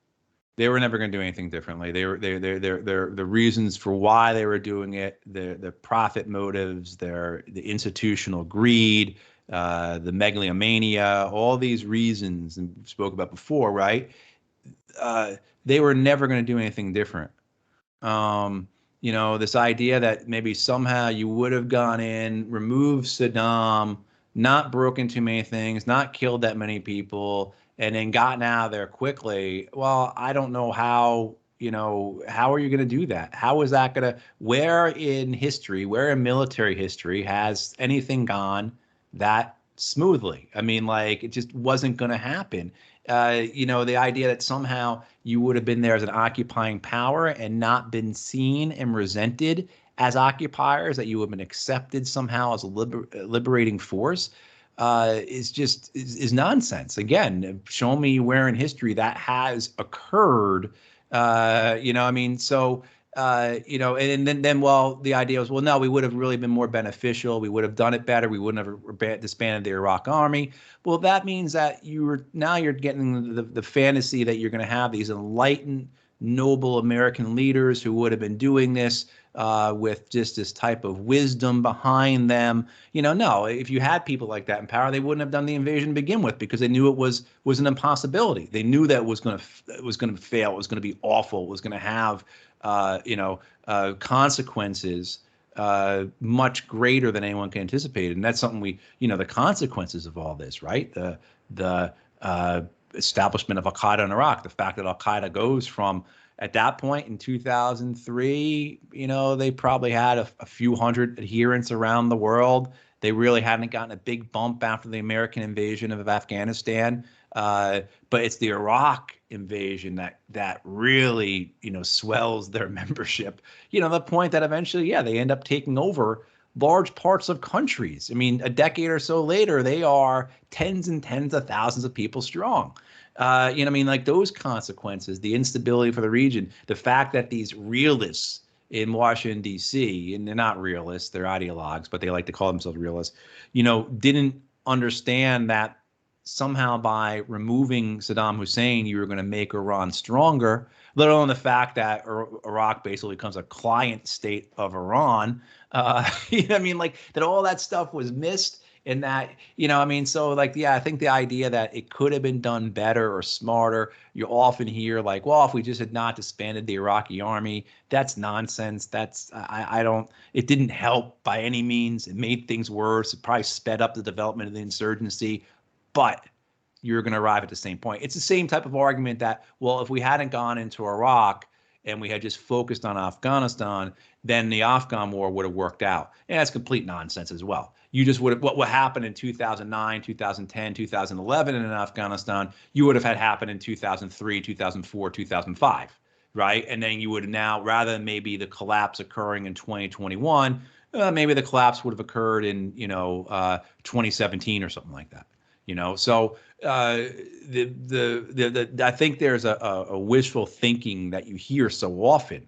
They were never going to do anything differently. The reasons for why they were doing it, the profit motives, the institutional greed, the megalomania, all these reasons, and we spoke about before, right? They were never going to do anything different. This idea that maybe somehow you would have gone in, removed Saddam, not broken too many things, not killed that many people, and then gotten out of there quickly. Well, I don't know how, how are you going to do that? How is that going to, where in history, where in military history has anything gone that smoothly? I mean, like, it just wasn't going to happen. The idea that somehow you would have been there as an occupying power and not been seen and resented as occupiers, that you would have been accepted somehow as a liberating force, is nonsense. Again, show me where in history that has occurred. And then the idea was, well, no, we would have really been more beneficial. We would have done it better. We wouldn't have disbanded the Iraq army. Well, that means that you're getting the fantasy that you're going to have these enlightened, noble American leaders who would have been doing this with just this type of wisdom behind them. No, if you had people like that in power, they wouldn't have done the invasion to begin with, because they knew it was an impossibility. They knew that it was going to fail. It was going to be awful. It was going to have consequences much greater than anyone can anticipate. And that's something the consequences of all this, right? The establishment of Al-Qaeda in Iraq, the fact that Al-Qaeda goes from, at that point in 2003, they probably had a few hundred adherents around the world. They really hadn't gotten a big bump after the American invasion of Afghanistan. But it's the Iraq invasion that really, swells their membership, the point that eventually, they end up taking over large parts of countries. I mean, a decade or so later, they are tens and tens of thousands of people strong. Like those consequences, the instability for the region, the fact that these realists in Washington, D.C., and they're not realists, they're ideologues, but they like to call themselves realists, didn't understand that somehow by removing Saddam Hussein, you were going to make Iran stronger, let alone the fact that Iraq basically becomes a client state of Iran. That all that stuff was missed. And that, I think the idea that it could have been done better or smarter, you often hear like, well, if we just had not disbanded the Iraqi army, that's nonsense. It didn't help by any means. It made things worse. It probably sped up the development of the insurgency, but you're going to arrive at the same point. It's the same type of argument that, well, if we hadn't gone into Iraq and we had just focused on Afghanistan, then the Afghan war would have worked out. And that's complete nonsense as well. You just would have, what happened in 2009, 2010, 2011 in Afghanistan, you would have had happen in 2003, 2004, 2005, right? And then you would now, rather than maybe the collapse occurring in 2021, maybe the collapse would have occurred in, 2017 or something like that. So I think there's a wishful thinking that you hear so often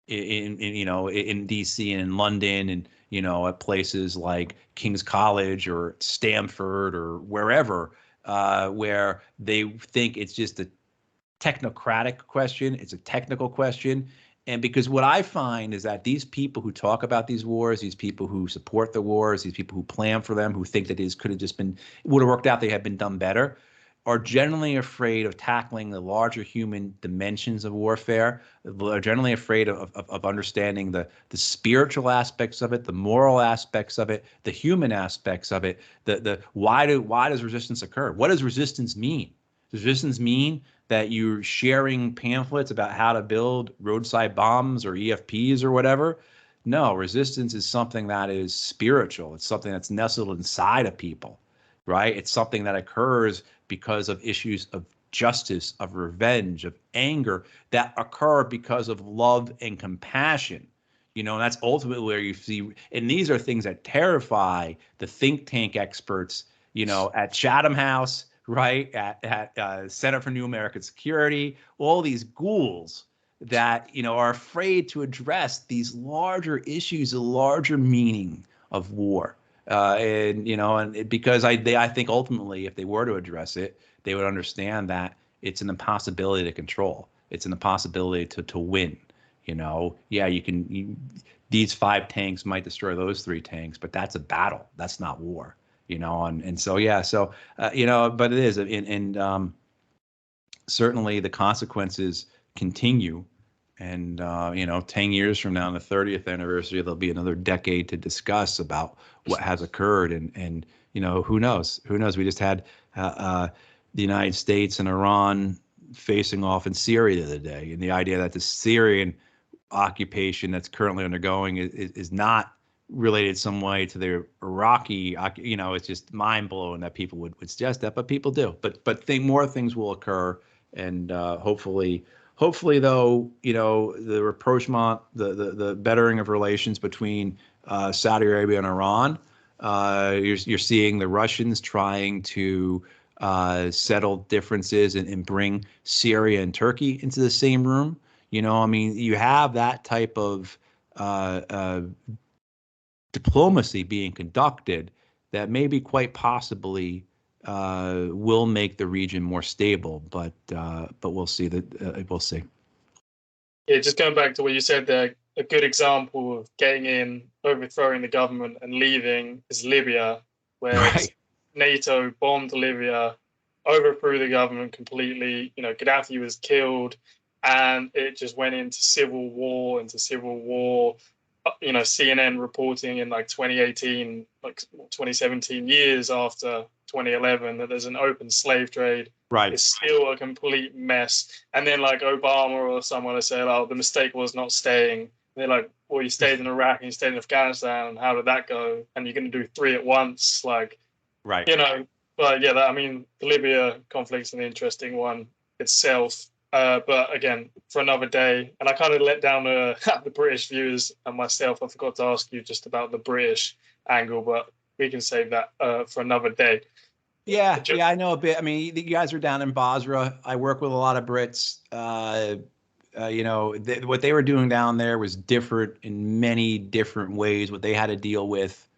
in DC and in London and, at places like King's College or Stanford or wherever, where they think it's just a technocratic question. It's a technical question. And because what I find is that these people who talk about these wars, these people who support the wars, these people who plan for them, who think that these could have just been, would have worked out, they had been done better, are generally afraid of tackling the larger human dimensions of warfare. Are generally afraid of understanding the spiritual aspects of it, the moral aspects of it, the human aspects of it. Why does resistance occur? What does resistance mean? Does resistance mean that you're sharing pamphlets about how to build roadside bombs or EFPs or whatever? No, resistance is something that is spiritual. It's something that's nestled inside of people, right? It's something that occurs because of issues of justice, of revenge, of anger that occur because of love and compassion. And that's ultimately where you see, and these are things that terrify the think tank experts, at Chatham House, right? At Center for New American Security, all these ghouls that are afraid to address these larger issues, the larger meaning of war. Because I think ultimately, if they were to address it, they would understand that it's an impossibility to control. It's an impossibility to win. Yeah, these 5 tanks might destroy those 3 tanks, but that's a battle. That's not war. And so yeah, so but it is, and certainly the consequences continue. And 10 years from now, on the 30th anniversary, there'll be another decade to discuss about what has occurred. And who knows? Who knows? We just had the United States and Iran facing off in Syria the other day, and the idea that the Syrian occupation that's currently undergoing is not related some way to the Iraqi. It's just mind blowing that people would suggest that, but people do. But more things will occur, and hopefully though, the rapprochement, the bettering of relations between Saudi Arabia and Iran, you're seeing the Russians trying to settle differences and bring Syria and Turkey into the same room. You have that type of diplomacy being conducted that maybe quite possibly will make the region more stable, but we'll see. We'll see. Yeah, just going back to what you said there, a good example of getting in, overthrowing the government, and leaving is Libya, where NATO bombed Libya, overthrew the government completely. Gaddafi was killed, and it just went into civil war. CNN reporting in 2018, 2017, years after 2011, that there's an open slave trade. Right. It's still a complete mess. And then Obama or someone has said, "Oh, the mistake was not staying." And they're like, "Well, you stayed in Iraq and you stayed in Afghanistan, and how did that go? And you're going to do 3 at once." Right. But yeah, the Libya conflict's an interesting one itself. But again, for another day. And I kind of let down the British viewers and myself. I forgot to ask you just about the British angle, but we can save that for another day. Yeah, I know a bit. I mean, you guys are down in Basra. I work with a lot of Brits. What they were doing down there was different in many different ways. What they had to deal with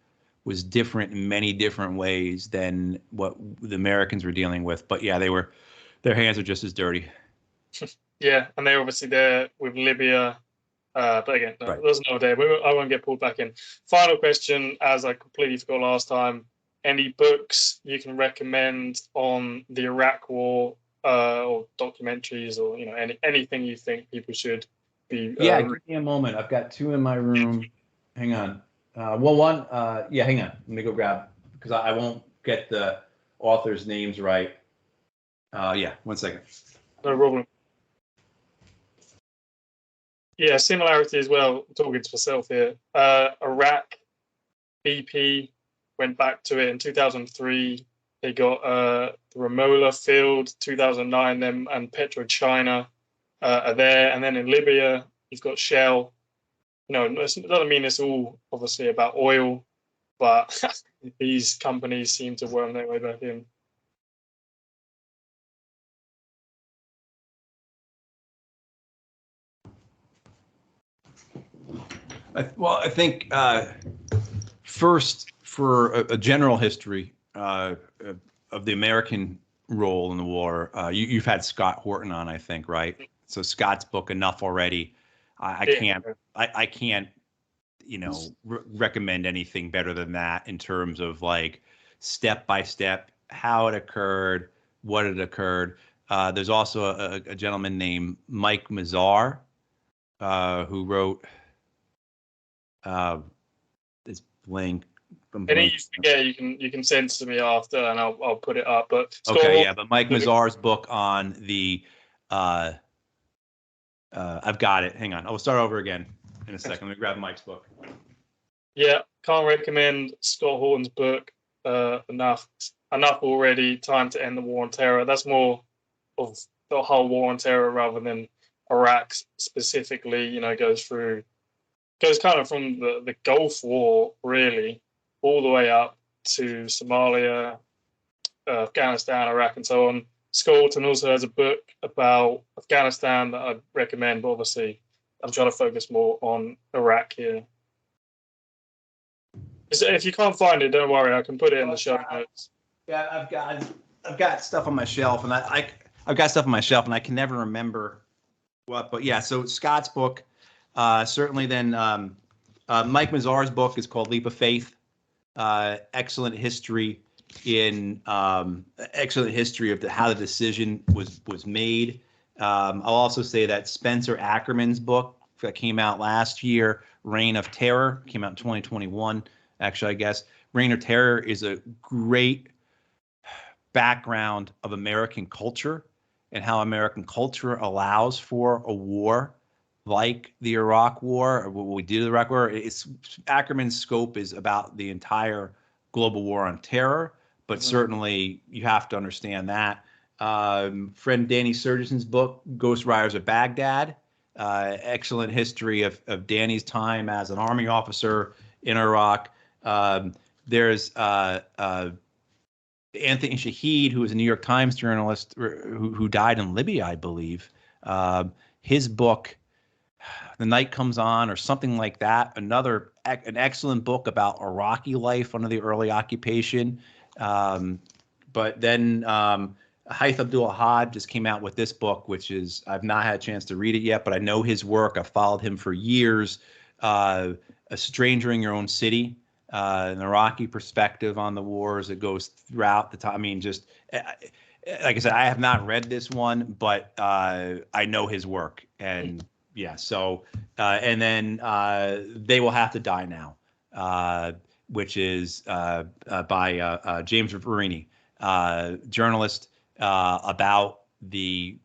was different in many different ways than what the Americans were dealing with. But yeah, their hands are just as dirty. Yeah, and they're obviously there with Libya. But again, no, there's no day. I won't get pulled back in. Final question, as I completely forgot last time. Any books you can recommend on the Iraq War, or documentaries, or anything you think people should be? Yeah, give me a moment. I've got 2 in my room. Hang on. One. Hang on. Let me go grab, because I won't get the authors' names right. 1 second. No problem. Yeah, similarity as well. Talking to myself here. Iraq, BP went back to it in 2003. They got the Ramola field, 2009. Them and PetroChina are there, and then in Libya you've got Shell. It doesn't mean it's all obviously about oil, but these companies seem to worm their way back in. I think first, for a general history of the American role in the war, you've had Scott Horton on, I think, right? So Scott's book, Enough Already. I can't recommend anything better than that in terms of step by step how it occurred, what had occurred. There's also a gentleman named Mike Mazar who wrote this blank. Any you forget, you can send to me after, and I'll put it up. But but Mike Mazar's book on the I've got it. Hang on, I'll start over again in a second. Let me grab Mike's book. Yeah, can't recommend Scott Horton's book enough. Enough Already. Time to End the War on Terror. That's more of the whole war on terror rather than Iraq specifically. Goes kind of from the Gulf War, really, all the way up to Somalia, Afghanistan, Iraq, and so on. Skolton also has a book about Afghanistan that I'd recommend, but obviously I'm trying to focus more on Iraq here. If you can't find it, don't worry, I can put it in the show notes. Yeah, I've got stuff on my shelf, and I've got stuff on my shelf, and I can never remember what. But yeah, so Scott's book, certainly. Then Mike Mazar's book is called Leap of Faith. Excellent history of how the decision was made. I'll also say that Spencer Ackerman's book that came out last year, Reign of Terror, came out in 2021. Actually, I guess Reign of Terror is a great background of American culture and how American culture allows for a war like the Iraq War, or what we did in the Iraq War. Ackerman's scope is about the entire global war on terror, but certainly you have to understand that. Friend Danny Surgison's book, Ghost Riders of Baghdad, excellent history of Danny's time as an Army officer in Iraq. There's Anthony Shahid, who was a New York Times journalist who died in Libya, I believe. His book, The Night Comes On, or something like that. An excellent book about Iraqi life under the early occupation. But then Haith Abdul-Ahad just came out with this book, which is, I've not had a chance to read it yet, but I know his work. I've followed him for years. A Stranger in Your Own City, an Iraqi perspective on the wars that goes throughout the time. I mean, just like I said, I have not read this one, but I know his work. And yeah, so and then They Will Have to Die Now, which is by James Verini, journalist about the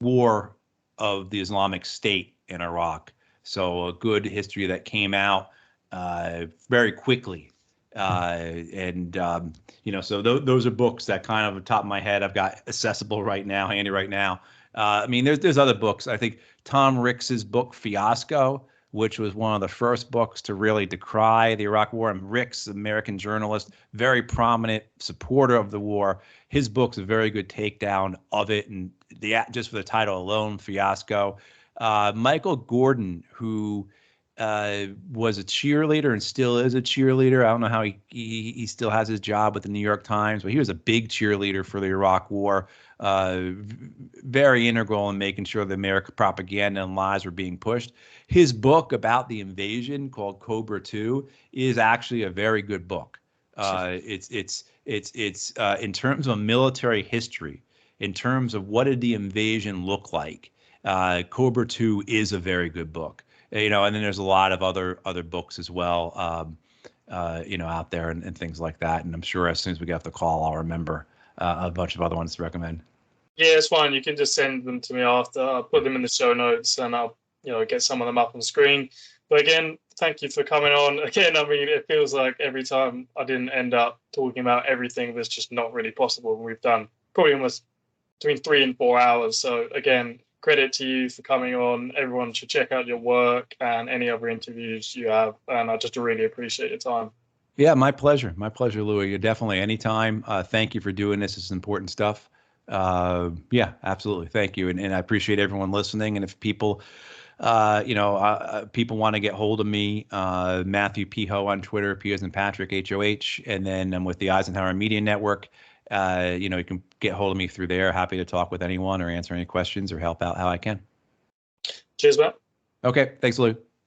war of the Islamic State in Iraq. So a good history that came out very quickly. So those are books that kind of, on top of my head, I've got accessible right now, handy right now. I mean, there's other books. I think Tom Ricks's book, Fiasco, which was one of the first books to really decry the Iraq War. And Ricks, American journalist, very prominent supporter of the war. His book's a very good takedown of it. And just for the title alone, Fiasco. Michael Gordon, who was a cheerleader and still is a cheerleader. I don't know how he still has his job with the New York Times, but he was a big cheerleader for the Iraq War, very integral in making sure the American propaganda and lies were being pushed. His book about the invasion, called Cobra 2, is actually a very good book. It's in terms of military history, in terms of what did the invasion look like. Cobra 2 is a very good book. And then there's a lot of other books as well, out there and things like that. And I'm sure as soon as we get off the call, I'll remember a bunch of other ones to recommend. Yeah, it's fine. You can just send them to me after. I'll put them in the show notes, and I'll get some of them up on the screen. But again, thank you for coming on. Again, I mean, it feels like every time I didn't end up talking about everything that's just not really possible. We've done probably almost between 3 and 4 hours. So again, credit to you for coming on. Everyone should check out your work and any other interviews you have. And I just really appreciate your time. Yeah, my pleasure. My pleasure, Louis. You're definitely anytime. Thank you for doing this. It's important stuff. Yeah, absolutely. Thank you. And I appreciate everyone listening. And if people, people want to get hold of me, Matthew P. Hoh on Twitter, P as in Patrick, H-O-H. And then I'm with the Eisenhower Media Network. You can get hold of me through there. Happy to talk with anyone or answer any questions or help out how I can. Cheers, Matt. Okay. Thanks, Lou.